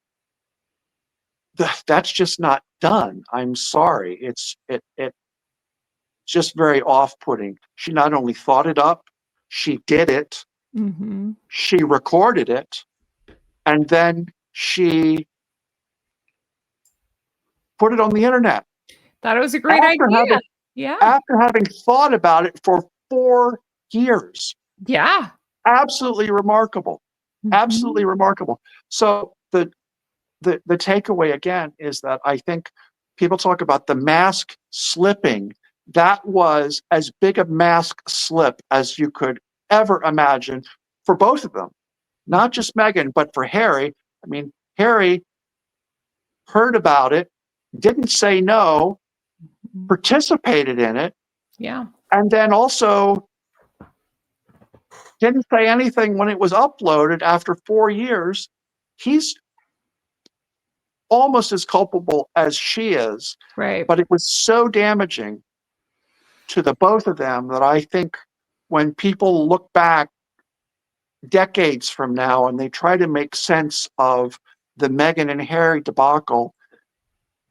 That's just not done. I'm sorry. It's just very off-putting. She not only thought it up, she did it, Mhm. she recorded it, and then she put it on the internet Thought it was a great after idea. having Yeah. after having thought about it for 4 years. Yeah. Absolutely remarkable. Absolutely Mhm. remarkable. So the takeaway again is that I think people talk about the mask slipping. That was as big a mask slip as you could ever imagine for both of them, not just Meghan, but for Harry. I mean, Harry heard about it, didn't say no, Mhm. participated in it, Yeah. and then also didn't say anything when it was uploaded after 4 years. He's almost as culpable as she is, Right. but it was so damaging to the both of them that I think when people look back decades from now and they try to make sense of the Meghan and Harry debacle,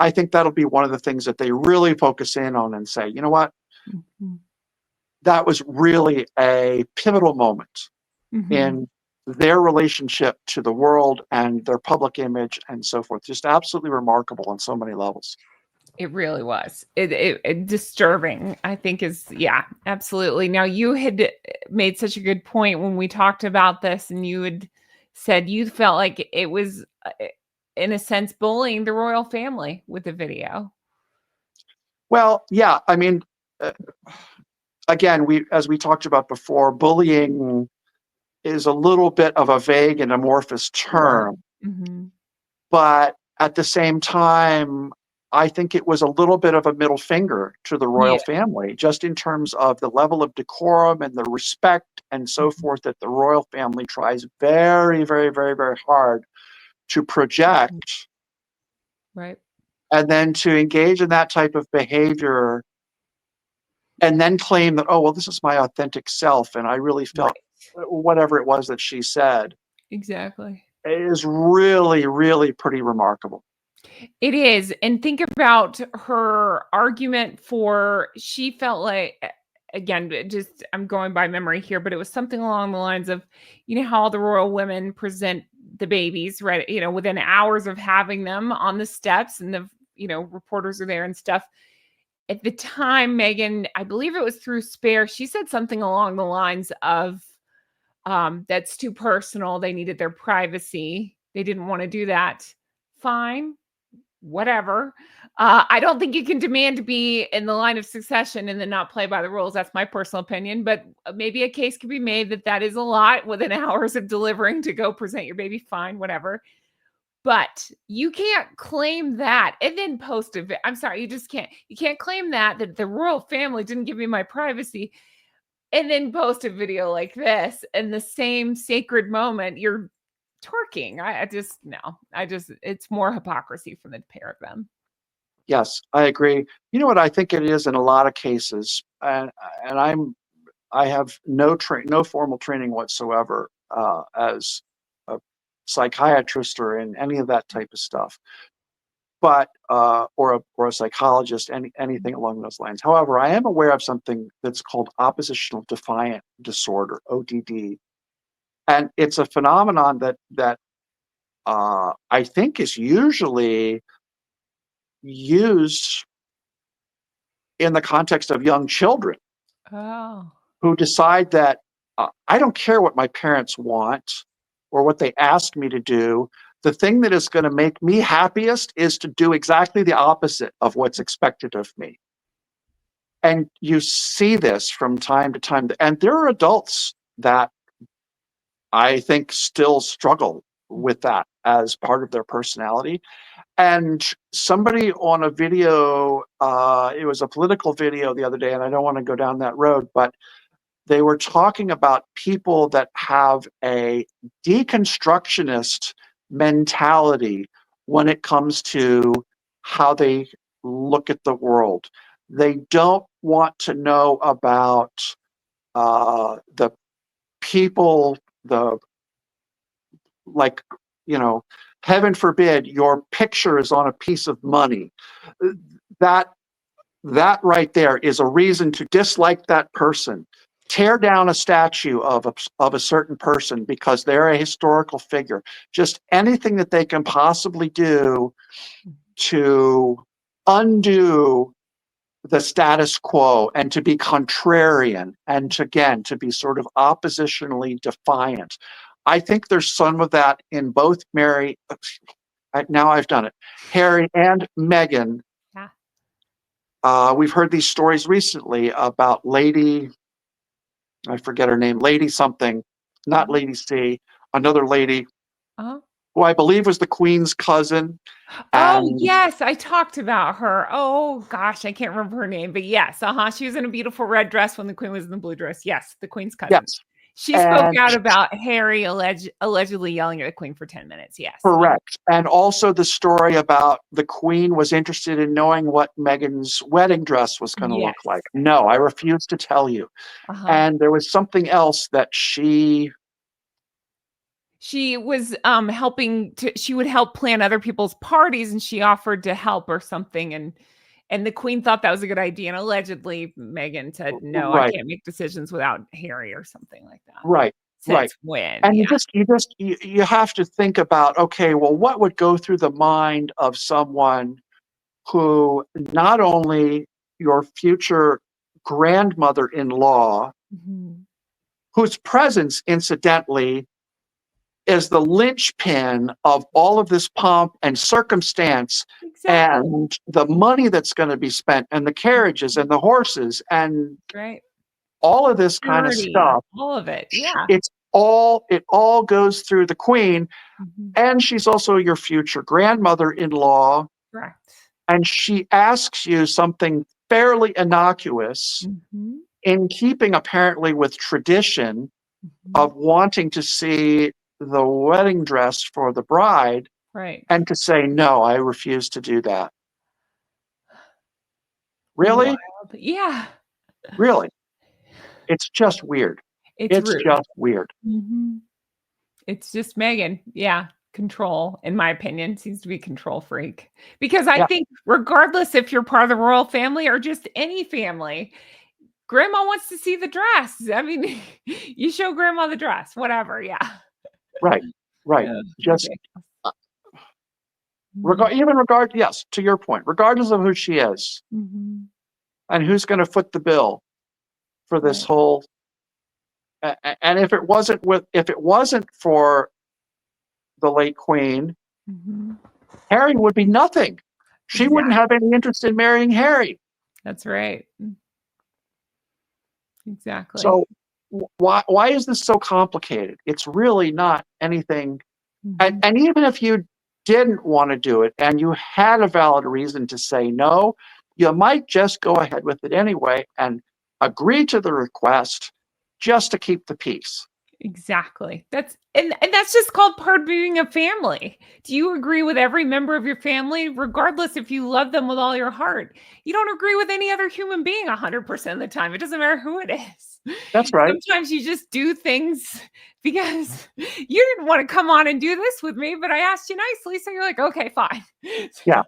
I think that'll be one of the things that they really focus in on and say, you know what, Mhm. that was really a pivotal moment Mhm. in their relationship to the world and their public image and so forth. Just absolutely remarkable on so many levels. It really was. It disturbing, I think is yeah, absolutely. Now you had made such a good point when we talked about this and you had said you felt like it was in a sense bullying the royal family with the video. Well, yeah, I mean, uh, again, we as we talked about before, bullying is a little bit of a vague and amorphous Sure. term, Mhm. but at the same time, I think it was a little bit of a middle finger to the royal Yeah. family, just in terms of the level of decorum and the respect and so Mhm. forth that the royal family tries very, very, very, very hard to Mhm. project. Right. And then to engage in that type of behavior and then claim that, oh, well, this is my authentic self. And I really felt Right. whatever it was that she said Exactly. is really, really pretty remarkable. It is, and think about her argument for she felt like again, just I'm going by memory here, but it was something along the lines of, you know, how all the royal women present the babies, right? You know, within hours of having them on the steps, and the reporters are there and stuff. At the time, Megan, I believe it was through Spare, she said something along the lines of, "That's too personal. They needed their privacy. They didn't want to do that." Fine, whatever. I don't think you can demand to be in the line of succession and then not play by the rules. That's my personal opinion. But maybe a case could be made that that is a lot within hours of delivering to go present your baby. Fine, whatever. But you can't claim that and then post a I'm sorry, you just can't. You can't claim that the royal family didn't give me my privacy and then post a video like this in the same sacred moment. You're twerking. I just no. I just it's more hypocrisy from the pair of them. Yes, I agree. You know what I think it is in a lot of cases, and I have no formal training whatsoever as a psychiatrist or in any of that type of stuff, but or a psychologist, anything along those lines. However, I am aware of something that's called oppositional defiant disorder (ODD), and it's a phenomenon that I think is usually used in the context of young children Oh. who decide that I don't care what my parents want or what they ask me to do. The thing that is going to make me happiest is to do exactly the opposite of what's expected of me. And you see this from time to time. And there are adults that I think still struggle with that as part of their personality. And somebody on a video, it was a political video the other day, and I don't want to go down that road, but they were talking about people that have a deconstructionist mentality when it comes to how they look at the world. They don't want to know about the people, the like, you know, heaven forbid your picture is on a piece of money. That that right there is a reason to dislike that person. Tear down a statue of a certain person because they're a historical figure. Just anything that they can possibly do to undo the status quo and to be contrarian and to, again, to be sort of oppositionally defiant. I think there's some of that in both now I've done it, Harry and Meghan. Yeah. We've heard these stories recently about Lady, I forget her name, Lady something, not Lady C, another lady Uh-huh. who I believe was the Queen's cousin. Oh, And yes, I talked about her. Oh gosh, I can't remember her name, but yes, she was in a beautiful red dress when the Queen was in the blue dress. Yes, the Queen's cousin. yes, She spoke and out about Harry allegedly yelling at the Queen for 10 minutes. Yes. correct. And also the story about the Queen was interested in knowing what Meghan's wedding dress was going to Yes. look like. No, I refuse to tell you. Uh-huh. And there was something else that she was she would help plan other people's parties, and she offered to help or something, and the Queen thought that was a good idea, and allegedly Meghan said, "No, I right, can't make decisions without Harry," or something like that. right, right. Since when? And Yeah. you have to think about, okay, well, what would go through the mind of someone who not only your future grandmother-in-law, Mhm. whose presence, incidentally, is the linchpin of all of this pomp and circumstance Exactly. and the money that's going to be spent and the carriages and the horses and Right. all of this kind of Security, stuff. all of it. Yeah. It all goes through the Queen, Mhm. and she's also your future grandmother-in-law, Correct. and she asks you something fairly innocuous Mhm. in keeping apparently with tradition Mhm. of wanting to see the wedding dress for the bride Right. and to say, no, I refuse to do that. Wild. Really? Yeah. Really? It's just weird. It's It's rude. just weird. Mhm. It's just Meghan. Yeah. Control, in my opinion, seems to be control freak. Because I Yeah, think regardless if you're part of the royal family or just any family, grandma wants to see the dress. I mean, you show grandma the dress, whatever. Yeah. right, right. Yeah. Just Ridiculous. uh, Mhm. yes, to your point, regardless of who she is Mhm. and who's going to foot the bill for this Right. whole. And if it wasn't for the late Queen, Mhm. Harry would be nothing. She wouldn't have Exactly. any interest in marrying Harry. That's right. Exactly. So why is this so complicated? It's really not anything. Mhm. And even if you didn't want to do it and you had a valid reason to say no, you might just go ahead with it anyway and agree to the request just to keep the peace. Exactly. And that's just called part of being a family. Do you agree with every member of your family, regardless if you love them with all your heart? You don't agree with any other human being 100% of the time. It doesn't matter who it is. That's right. Sometimes you just do things because you didn't want to come on and do this with me, but I asked you nicely, so you're like, okay, fine. Yeah.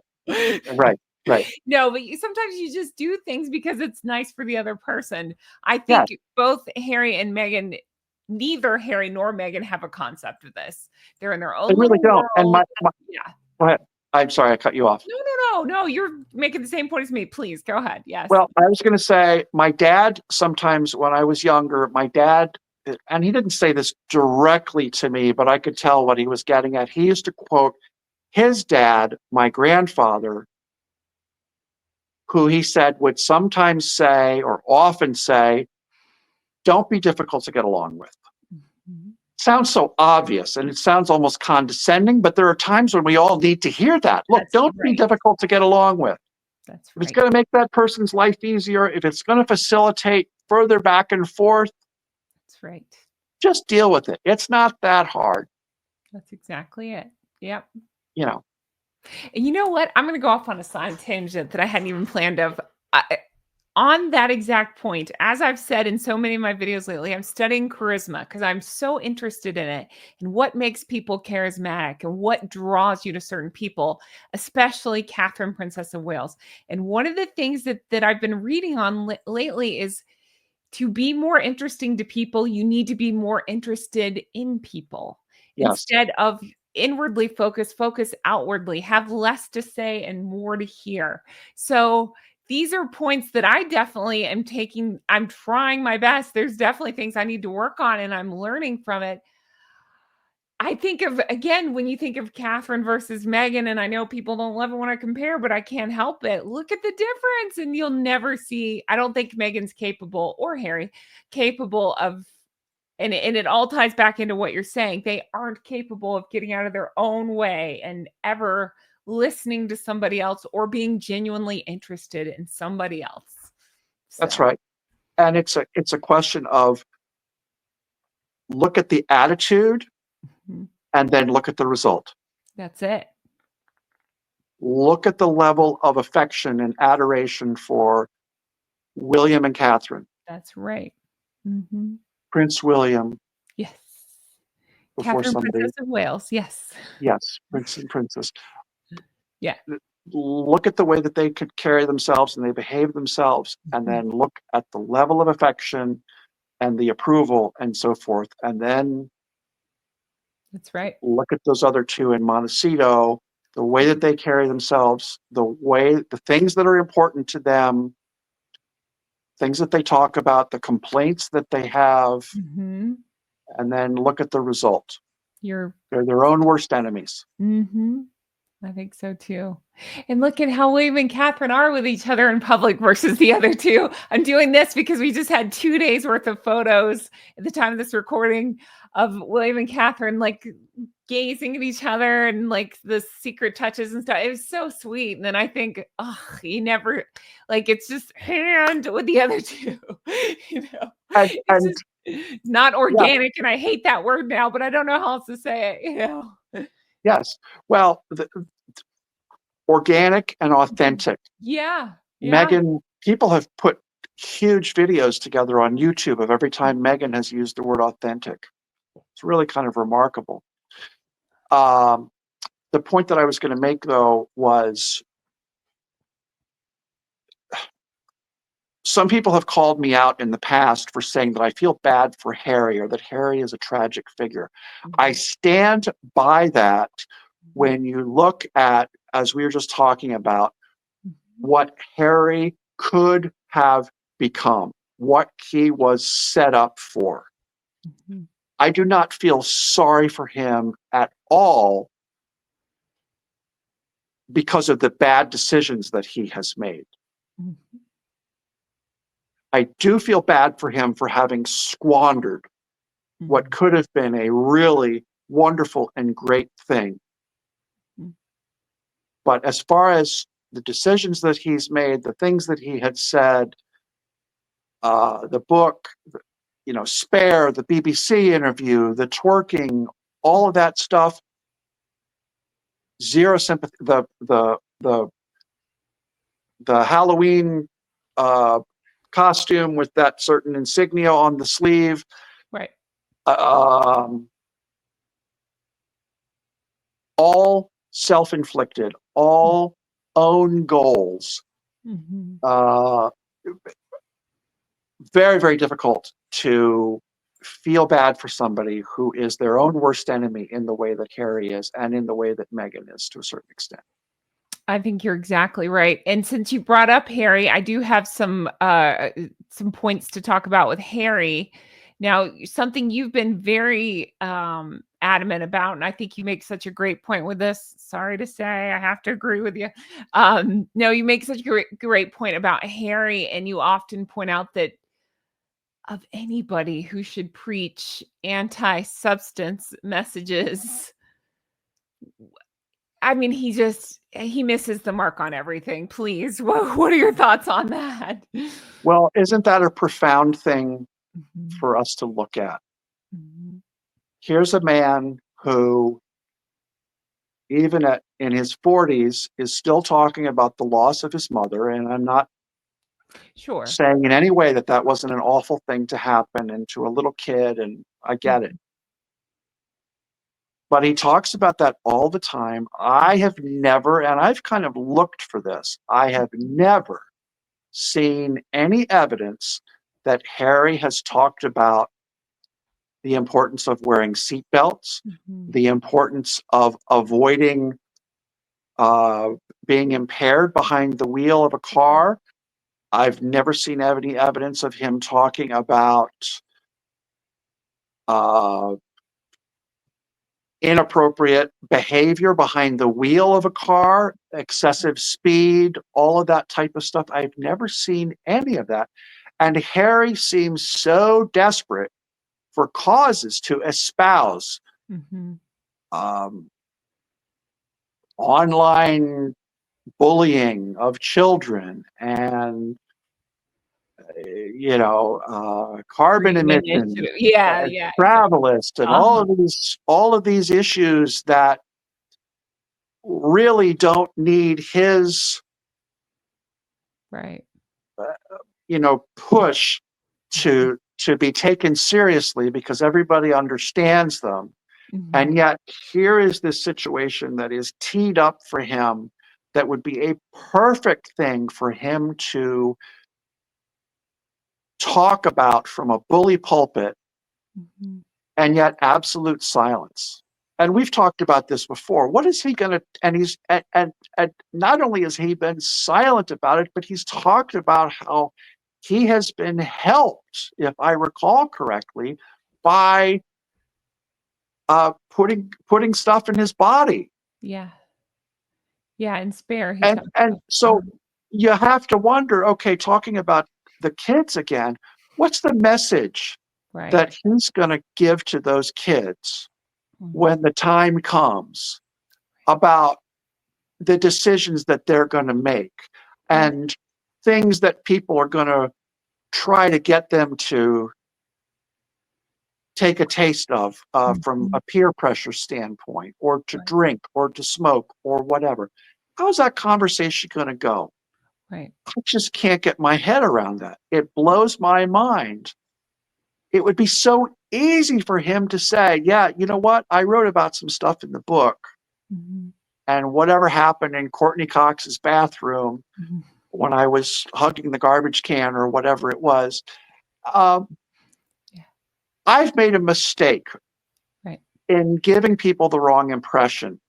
Right. Right. No, but sometimes you just do things because it's nice for the other person. I Yes. think both Harry and Meghan, neither Harry nor Meghan have a concept of this. They're in their They own really little don't. And world. Yeah. go ahead. I'm sorry, I cut you off. No. You're making the same point as me. Please go ahead. Yes. Well, I was going to say, my dad, sometimes when I was younger, my dad, and he didn't say this directly to me, but I could tell what he was getting at. He used to quote his dad, my grandfather, who he said would sometimes say, or often say, don't be difficult to get along with. Mhm. Sounds so obvious and it sounds almost condescending, but there are times when we all need to hear that. Look, That's don't be right. difficult to get along with. That's If it's right. going to make that person's life easier, if it's going to facilitate further back and forth, That's right. just deal with it. It's not that hard, That's exactly it. Yep. you know. And you know what? I'm going to go off on a side tangent that I hadn't even planned of. On that exact point, as I've said in so many of my videos lately, I'm studying charisma because I'm so interested in it and what makes people charismatic and what draws you to certain people, especially Catherine, Princess of Wales. And one of the things that I've been reading on lately is to be more interesting to people, you need to be more interested in people Yes, instead of inwardly focus outwardly, have less to say and more to hear. So these are points that I definitely am taking. I'm trying my best. There's definitely things I need to work on and I'm learning from it. I think of, again, when you think of Catherine versus Meghan, and I know people don't love it when I compare, but I can't help it. Look at the difference, and you'll never see. I don't think Meghan's capable, or Harry, capable of, and it all ties back into what you're saying. They aren't capable of getting out of their own way and ever listening to somebody else or being genuinely interested in somebody else. that's So, right. And it's a question of look at the attitude mhm, and then look at the result. that's it. Look at the level of affection and adoration for William and Catherine, That's right. Mhm. Prince William Yes. before Catherine, somebody. Princess of Wales. Yes. Yes, Prince and Princess. Yeah. Look at the way that they could carry themselves and they behave themselves, and Mhm. then look at the level of affection and the approval and so forth. And then That's right. look at those other two in Montecito, the way that they carry themselves, the things that are important to them, things that they talk about, the complaints that they have, Mhm. and then look at the result. You're They're their own worst enemies. mhm. I think so too. And look at how William and Catherine are with each other in public versus the other two. I'm doing this because we just had 2 days worth of photos at the time of this recording of William and Catherine like gazing at each other and like the secret touches and stuff. It was so sweet. And then I think, oh, he never like it's just hand with the other two. you know, it's And just not yeah, organic. And I hate that word now, but I don't know how else to say it. yes. Well, organic and Mhm. authentic. Yeah, yeah. Meghan, people have put huge videos together on YouTube of every time Meghan has used the word authentic. It's really kind of remarkable. Um, the point that I was going to make, though, was some people have called me out in the past for saying that I feel bad for Harry or that Harry is a tragic figure. I Mhm, stand by that mhm, when you look at, as we were just talking about, mhm, what Harry could have become, what he was set up for. mhm, I do not feel sorry for him at all because of the bad decisions that he has made. mhm, I do feel bad for him for having squandered what mhm, could have been a really wonderful and great thing. mhm, But as far as the decisions that he's made, the things that he had said, the book, Spare, the BBC interview, the twerking, all of that stuff, zero sympathy. The Halloween uh, costume with that certain insignia on the sleeve, right. um, all self-inflicted, all own goals. Mhm, Uh, very, very difficult to feel bad for somebody who is their own worst enemy in the way that Harry is and in the way that Meghan is to a certain extent. I think you're exactly right. And since you brought up Harry, I do have some points to talk about with Harry. Now, something you've been very adamant about, and I think you make such a great point with this. Sorry to say, I have to agree with you. No, you make such a great point about Harry, and you often point out that of anybody who should preach anti-substance messages, I mean, he misses the mark on everything. Please, what are your thoughts on that? Well, isn't that a profound thing Mhm, for us to look at? mhm. Here's a man who, even in his 40s, is still talking about the loss of his mother. And I'm not Sure. saying in any way that that wasn't an awful thing to happen and to a little kid, and I get it. Mhm, But he talks about that all the time. I have never, and I've kind of looked for this, I have never seen any evidence that Harry has talked about the importance of wearing seatbelts, mhm. the importance of avoiding uh, being impaired behind the wheel of a car. I've never seen any evidence of him talking about uh, inappropriate behavior behind the wheel of a car, excessive speed, all of that type of stuff. I've never seen any of that. And Harry seems so desperate for causes to espouse Mhm. um, online bullying of children and carbon Green emissions, initiative. Yeah, yeah, exactly. travelist, and Uh-huh. all of these issues that really don't need his Right. push Mhm, to be taken seriously because everybody understands them. And mhm. yet here is this situation that is teed up for him that would be a perfect thing for him to talk about from a bully pulpit, Mhm. and yet absolute silence. And we've talked about this before. What is he going to? And not only has he been silent about it, but he's talked about how he has been helped, if I recall correctly, by putting stuff in his body. Yeah. Yeah, and Spare, he And talked and about so you have to wonder, okay, talking about the kids again, what's the message right. that he's going to give to those kids Mhm. when the time comes about the decisions that they're going to make Right. and things that people are going to try to get them to take a taste of from Mhm. a peer pressure standpoint, or to Right, drink or to smoke or whatever. How's that conversation going to go? right. I just can't get my head around that. It blows my mind. It would be so easy for him to say, yeah, you know what? I wrote about some stuff in the book, Mhm, and whatever happened in Courtney Cox's bathroom mhm. when I was hugging the garbage can or whatever it was, um, Yeah, I've made a mistake right. in giving people the wrong impression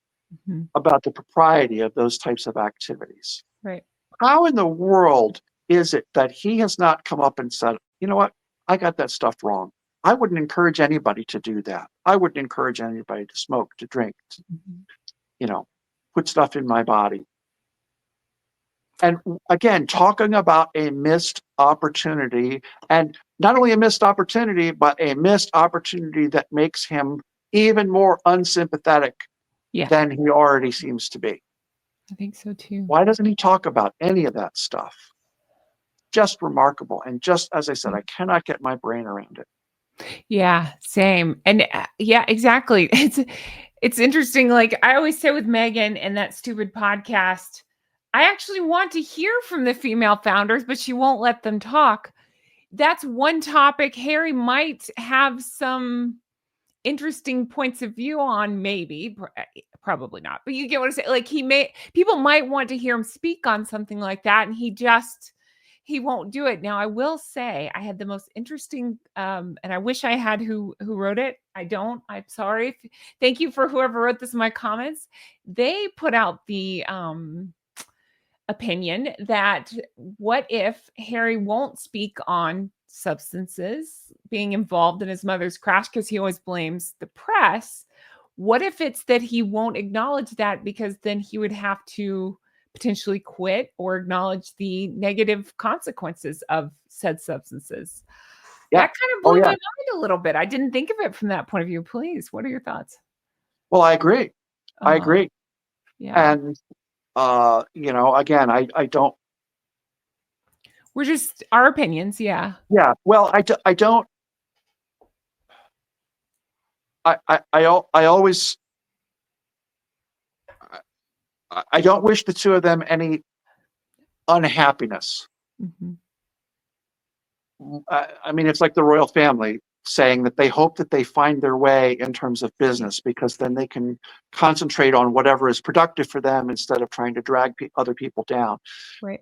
Mhm. about the propriety of those types of activities. Right. How in the world is it that he has not come up and said, you know what, I got that stuff wrong? I wouldn't encourage anybody to do that. I wouldn't encourage anybody to smoke, to drink, to, Mhm. you know, put stuff in my body. And again, talking about a missed opportunity, and not only a missed opportunity, but a missed opportunity that makes him even more unsympathetic Yeah, than he already seems to be. I think so too. Why doesn't he talk about any of that stuff? Just remarkable. And just as I said, I cannot get my brain around it. Yeah, same. And yeah, exactly. It's interesting. Like I always say with Megan and that stupid podcast, I actually want to hear from the female founders, but she won't let them talk. That's one topic Harry might have some interesting points of view on, maybe, probably not. But you get what I'm saying? Like people might want to hear him speak on something like that, and he won't do it. Now, I will say I had the most interesting, and I wish I had who wrote it. I don't. I'm sorry. Thank you for whoever wrote this in my comments. They put out the opinion that what if Harry won't speak on substances being involved in his mother's crash because he always blames the press? What if it's that he won't acknowledge that because then he would have to potentially quit or acknowledge the negative consequences of said substances? Yeah. That kind of Oh blew my yeah. mind a little bit. I didn't think of it from that point of view. Please, what are your thoughts? Well, I agree. I Uh-huh. agree. Yeah. And again, I don't. We're just our opinions. Yeah. Yeah. Well, I don't. I always. I don't wish the two of them any unhappiness. Mhm. I mean, it's like the royal family saying that they hope that they find their way in terms of business because then they can concentrate on whatever is productive for them instead of trying to drag other people down. Right.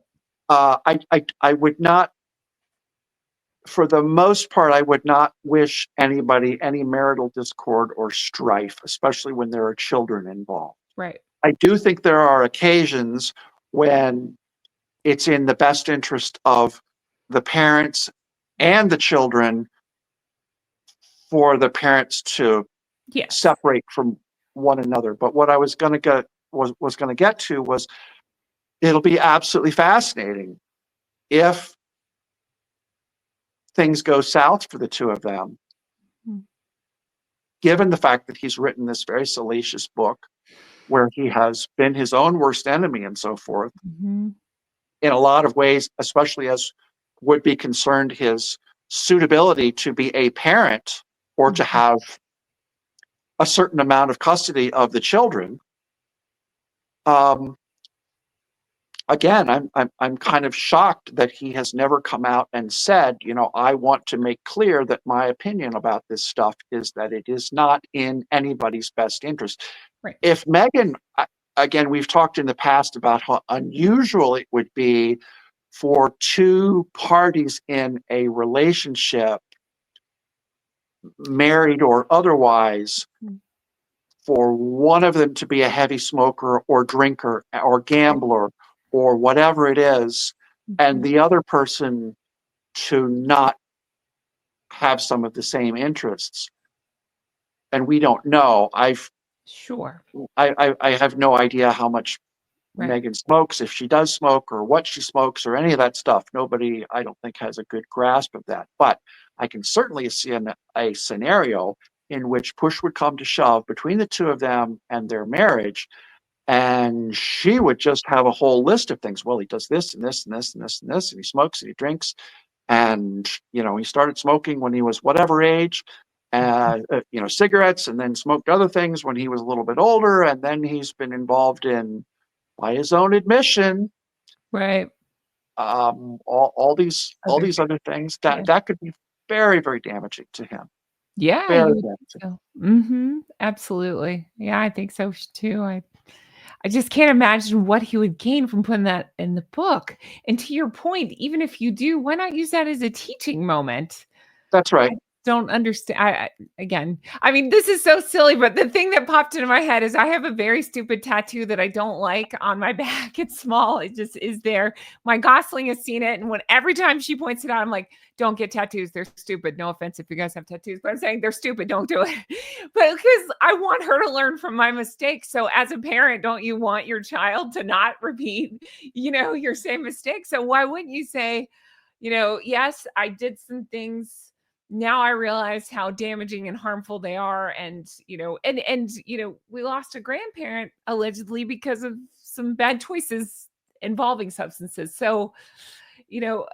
I would not, for the most part, I would not wish anybody any marital discord or strife, especially when there are children involved. Right. I do think there are occasions when it's in the best interest of the parents and the children for the parents to Yes. separate from one another. But what I was going to get was going to get to was it'll be absolutely fascinating if things go south for the two of them, Mm. given the fact that he's written this very salacious book where he has been his own worst enemy and so forth Mhm. in a lot of ways, especially as would be concerned his suitability to be a parent or to Mhm. have a certain amount of custody of the children. Um, Again, I'm kind of shocked that he has never come out and said, I want to make clear that my opinion about this stuff is that it is not in anybody's best interest. Right. If Meghan, again, we've talked in the past about how unusual it would be for two parties in a relationship, married or otherwise, Mm. for one of them to be a heavy smoker or drinker or gambler or whatever it is, and Mhm. the other person to not have some of the same interests. And we don't know. Sure. I have no idea how much Right. Meghan smokes, if she does smoke, or what she smokes, or any of that stuff. Nobody, I don't think, has a good grasp of that. But I can certainly see a scenario in which push would come to shove between the two of them and their marriage, and she would just have a whole list of things. Well, he does this and this and this and this and this, and he smokes and he drinks, and he started smoking when he was whatever age, cigarettes, and then smoked other things when he was a little bit older, and then he's been involved in, by his own admission, Right. all Other these things. other things Yeah. that could be very, very damaging to him. Yeah, Very you would think damaging. so. Mhm. Absolutely. Yeah, I think so too. I just can't imagine what he would gain from putting that in the book. And to your point, even if you do, why not use that as a teaching moment? That's right. I don't understand. Again, I mean, this is so silly, but the thing that popped into my head is I have a very stupid tattoo that I don't like on my back. It's small. It just is there. My Gosling has seen it, and when every time she points it out, I'm like, "Don't get tattoos. They're stupid." No offense if you guys have tattoos, but I'm saying they're stupid. Don't do it. But because I want her to learn from my mistakes. So as a parent, don't you want your child to not repeat, your same mistake? So why wouldn't you say, yes, I did some things, now I realize how damaging and harmful they are. And, we lost a grandparent allegedly because of some bad choices involving substances. So, you know,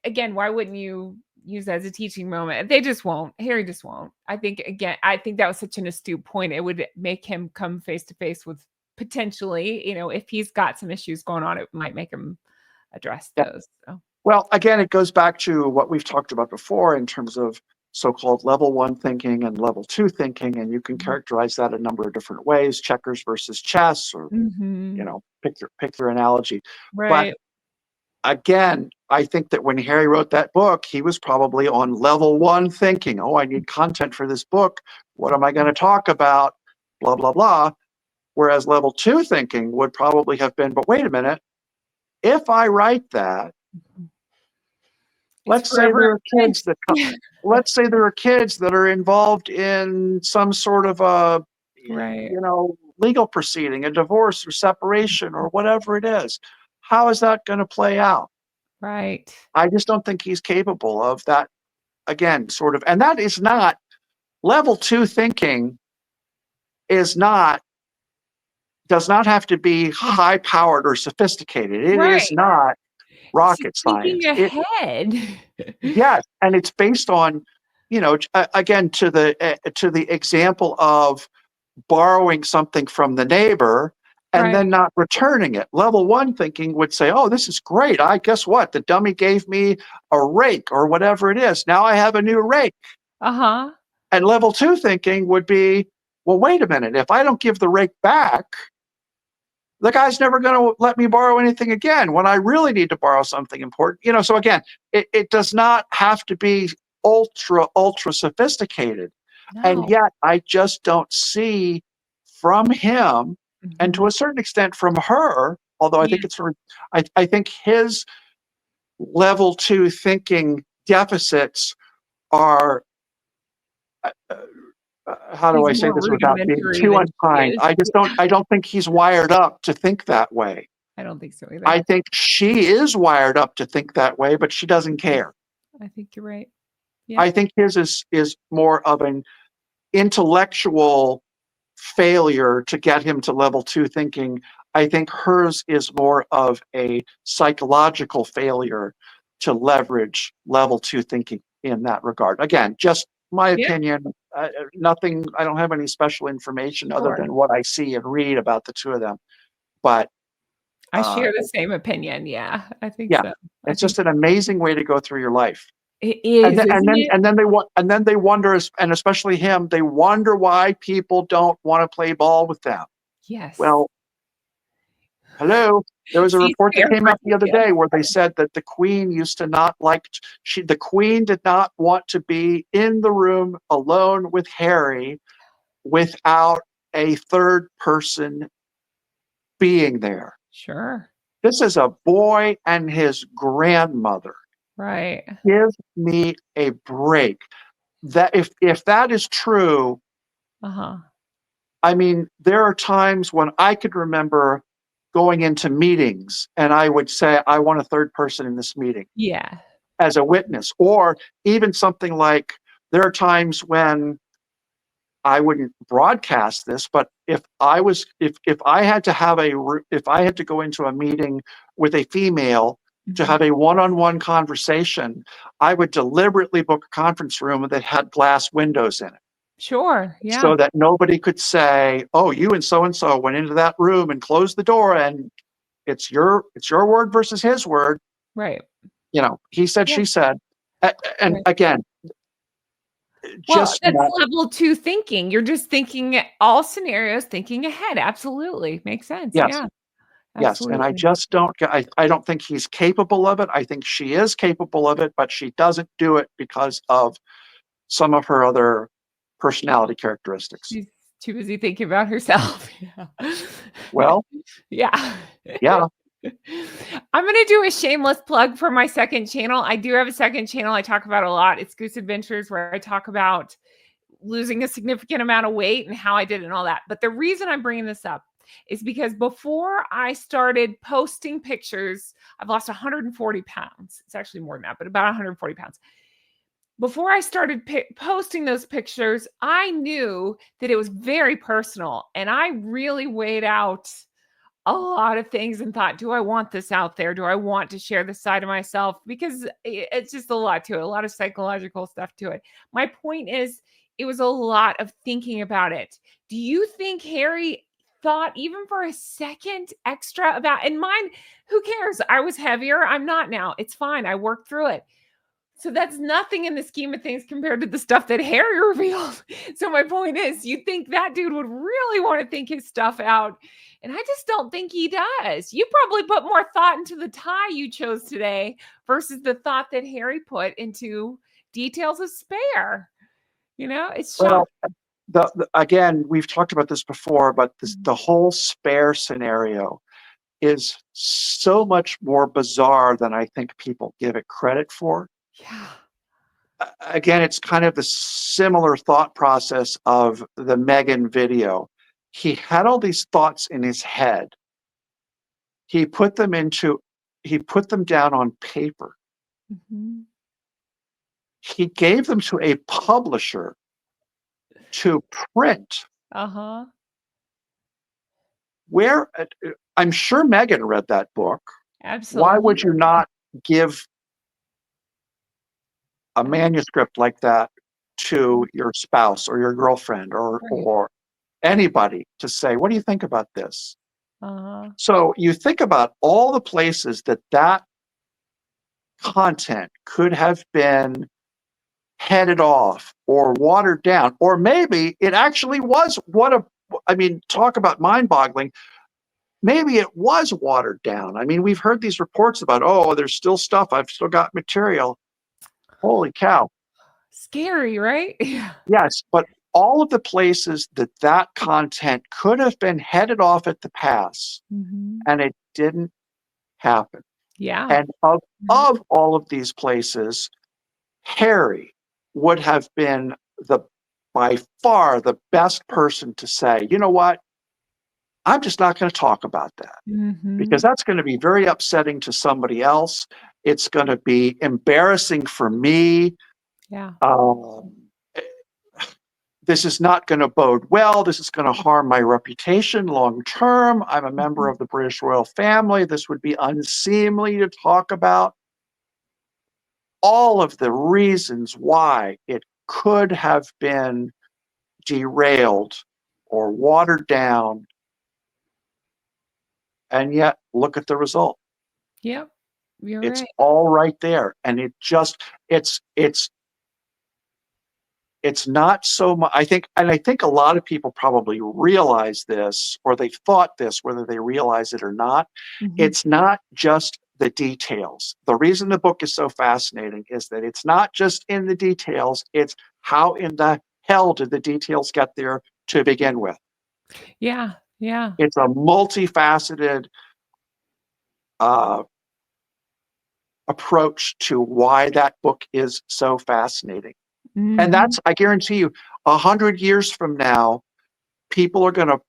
again, why wouldn't you use that as a teaching moment? They just won't. Harry just won't. I think that was such an astute point. It would make him come face to face with potentially, if he's got some issues going on, it might make him address Yeah. those. So. Well, again, it goes back to what we've talked about before in terms of so-called level one thinking and level two thinking, and you can characterize that a number of different ways: checkers versus chess, or Mhm. pick your analogy. But Right. again, I think that when Harry wrote that book, he was probably on level 1 thinking, oh, I need content for this book. What am I going to talk about? Blah, blah, blah. Whereas level 2 thinking would probably have been, but wait a minute, if I write that, It's let's say forever there are kids that imprint. let's say there are kids that are involved in some sort of a Right. legal proceeding, a divorce or separation or whatever it is. How is that going to play out? Right. I just don't think he's capable of that, again, sort of. And that is not level 2 thinking, is not does not have to be high powered or sophisticated. It is Right. not It's just rocket thinking science. ahead. Yes, and it's based on, again, to the example of borrowing something from the neighbor and Right. then not returning it. Level 1 thinking would say, "Oh, this is great. I guess what? The dummy gave me a rake or whatever it is. Now I have a new rake." Uh-huh. And level 2 thinking would be, "Well, wait a minute. If I don't give the rake back, the guy's never going to let me borrow anything again when I really need to borrow something important." So again, it does not have to be ultra sophisticated. And No. yet I just don't see from him, and to Mhm. a certain extent from her, although I Yeah. think it's I think his level 2 thinking deficits are, how do He's I say more this without being rudimentary too than she unkind? is. I don't think he's wired up to think that way. I don't think so I either. think she is wired up to think that way, but she doesn't care. I think you're right. Yep. I think his is more of an intellectual failure to get him to level 2 thinking. I think hers is more of a psychological failure to leverage level 2 thinking in that regard. Again, just my Yeah, opinion. Nothing. I don't have any special information other sure. than what I see and read about the two of them. But I uh, share the same opinion. Yeah, I think yeah, so. I it's think just an amazing way to go through your life. it And is, then and isn't then it? and then they want and then they wonder, and especially him, they wonder why people don't want to play ball with them. Yes. Well, hello. There was a Cease report that fair came out the other friendship. day where they said that the Queen used to not like the Queen did not want to be in the room alone with Harry without a third person being there. Sure. This is a boy and his grandmother. Right. Give me a break. That if that is true, Uh-huh. I mean, there are times when I could remember going into meetings and I would say, I want a third person in this meeting Yeah. as a witness. Or even something like, there are times when I wouldn't broadcast this, but if I had to if I had to go into a meeting with a female to Mhm. have a one-on-one conversation, I would deliberately book a conference room that had glass windows in it, Sure. Yeah. so that nobody could say, "Oh, you and so went into that room and closed the door, and it's your word versus his word." Right. He said, Yeah. she said. And Right. again, Well, just that's not. level 2 thinking. You're just thinking all scenarios, thinking ahead. Absolutely. Makes sense. Yes, Yeah. yes, and I Absolutely. just don't. I don't think he's capable of it. I think she is capable of it, but she doesn't do it because of some of her other personality characteristics. She's too busy thinking about herself. Yeah. Well, Yeah. yeah, I'm gonna do a shameless plug for my second channel. I do have a second channel I talk about a lot. It's Goose Adventures, where I talk about losing a significant amount of weight and how I did it and all that. But the reason I'm bringing this up is because before I started posting pictures, I've lost 140 pounds. It's actually more than that, but about 140 pounds. Before I started posting those pictures, I knew that it was very personal, and I really weighed out a lot of things and thought, do I want this out there? Do I want to share this side of myself? Because it's just a lot to it, a lot of psychological stuff to it. My point is, it was a lot of thinking about it. Do you think Harry thought even for a second extra about, and mine, who cares? I was heavier. I'm not now. It's fine. I worked through it. So that's nothing in the scheme of things compared to the stuff that Harry revealed. So my point is, you think that dude would really want to think his stuff out. And I just don't think he does. You probably put more thought into the tie you chose today versus the thought that Harry put into details of Spare. It's shocking. Well, again, we've talked about this before, but the whole Spare scenario is so much more bizarre than I think people give it credit for. Yeah. Again, it's kind of the similar thought process of the Meghan video. He had all these thoughts in his head. He put them down on paper. Mm-hmm. He gave them to a publisher to print. Uh-huh. Where I'm sure Meghan read that book. Absolutely. Why would you not give a manuscript like that to your spouse or your girlfriend or anybody to say, what do you think about this? Uh-huh. So you think about all the places that content could have been headed off or watered down, or maybe it actually was talk about mind-boggling. Maybe it was watered down. I mean, we've heard these reports about, oh, there's still stuff. I've still got material. Holy cow. Scary, right? Yes, but all of the places that content could have been headed off at the pass, and it didn't happen. Yeah. And of all of these places, Harry would have been by far the best person to say, you know what? I'm just not going to talk about that because that's going to be very upsetting to somebody else. It's going to be embarrassing for me. Yeah. This is not going to bode well. This is going to harm my reputation long term. I'm a member of the British royal family. This would be unseemly to talk about. All of the reasons why it could have been derailed or watered down. And yet, look at the result. Yep. It's all right there. And it's not so much, I think a lot of people probably realize this, or they thought this, whether they realize it or not. It's not just the details. The reason the book is so fascinating is that it's not just in the details, it's how in the hell did the details get there to begin with. Yeah. Yeah. It's a multifaceted approach to why that book is so fascinating. And that's, I guarantee you, 100 years from now, people are going to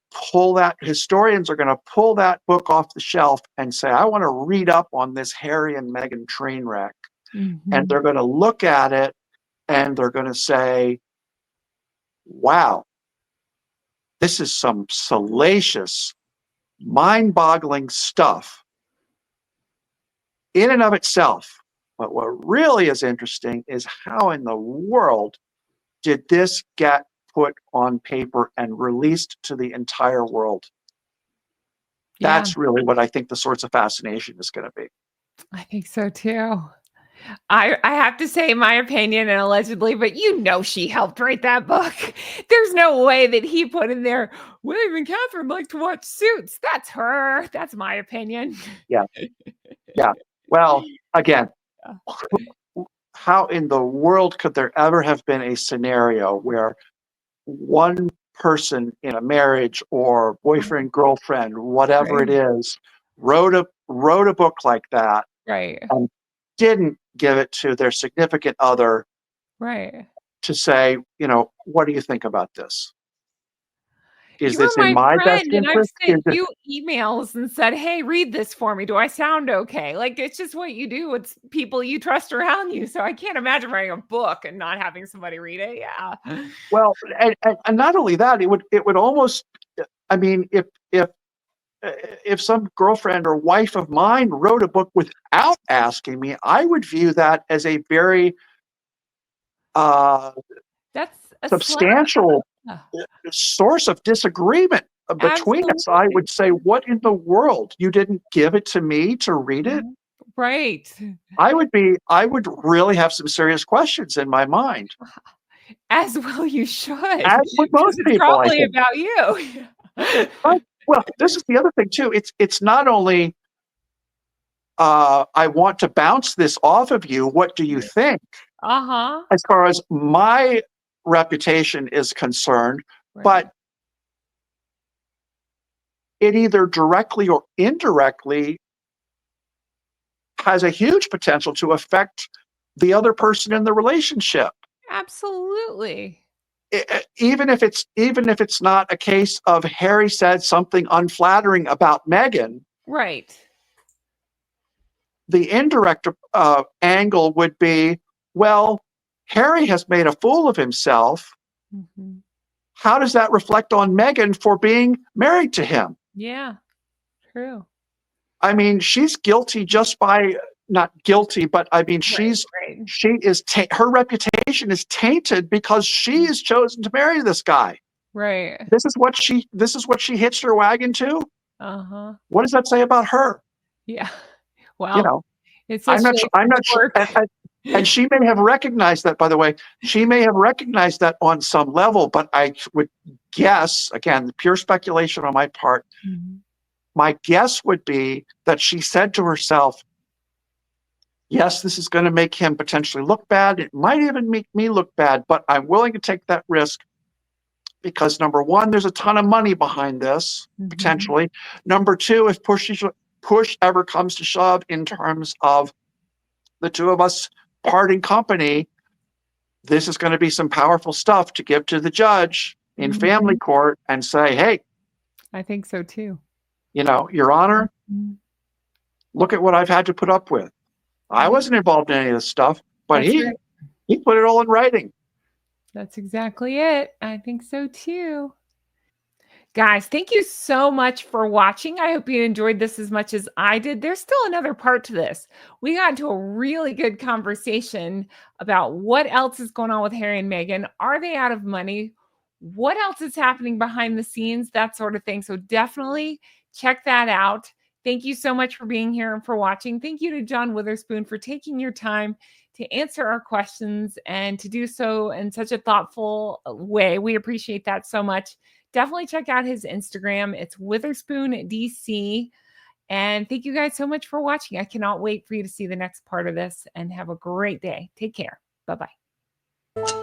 historians are going to pull that book off the shelf and say, I want to read up on this Harry and Meghan train wreck. And they're going to look at it and they're going to say, wow, this is some salacious, mind-boggling stuff in and of itself. But what really is interesting is how in the world did this get put on paper and released to the entire world? That's really what I think the source of fascination is going to be. I think so too. I have to say my opinion, and allegedly, but she helped write that book. There's no way that he put in there, William and Catherine like to watch Suits. That's her. That's my opinion. Yeah. Yeah. Well, again, how in the world could there ever have been a scenario where one person in a marriage or boyfriend, girlfriend, whatever it is, wrote a book like that, and didn't give it to their significant other, to say, what do you think about this? Is this in my best and I've interest? sent you emails and said, hey, read this for me. Do I sound okay? Like, it's just what you do with people you trust around you. So I can't imagine writing a book and not having somebody read it. Yeah. Well, and not only that, it would almost, I mean, if some girlfriend or wife of mine wrote a book without asking me, I would view that as a very that's a substantial source of disagreement between us. I would say, what in the world? You didn't give it to me to read it? Right. I would really have some serious questions in my mind, As well you should, as would because most it's people, I probably think. about you. Right. Well, this is the other thing too. It's not only, I want to bounce this off of you, what do you think? Uh-huh. As far as my reputation is concerned, Right. but it either directly or indirectly has a huge potential to affect the other person in the relationship. Absolutely. Even if it's not a case of Harry said something unflattering about Meghan, Right. the indirect angle would be, well, Harry has made a fool of himself. Mhm. How does that reflect on Meghan for being married to him? Yeah, true. I mean, she's guilty just by, not guilty, but I mean, Right, right. her reputation is tainted because Mm. she's chosen to marry this guy. Right. This is what she hitched her wagon to. Uh-huh. What does that say about her? Yeah. You Well, know, it says she likes I'm to not sure. twerk. And she may have recognized that, by the way. She may have recognized that on some level, but I would guess, again, pure speculation on my part, Mhm. my guess would be that she said to herself, yes, this is going to make him potentially look bad. It might even make me look bad, but I'm willing to take that risk because number one, there's a ton of money behind this, Mhm. potentially. Number two, if push ever comes to shove in terms of the two of us parting company, this is going to be some powerful stuff to give to the judge in family Mhm. court and say, hey, I think so too. Your Honor, Mhm. look at what I've had to put up with. I Yeah, wasn't involved in any of this stuff, but that's right. he put it all in writing. That's exactly it. I think so too. Guys, thank you so much for watching. I hope you enjoyed this as much as I did. There's still another part to this. We got into a really good conversation about what else is going on with Harry and Meghan. Are they out of money? What else is happening behind the scenes? That sort of thing. So definitely check that out. Thank you so much for being here and for watching. Thank you to John Witherspoon for taking your time to answer our questions and to do so in such a thoughtful way. We appreciate that so much. Definitely check out his Instagram. It's Witherspoon DC. And thank you guys so much for watching. I cannot wait for you to see the next part of this and have a great day. Take care. Bye bye.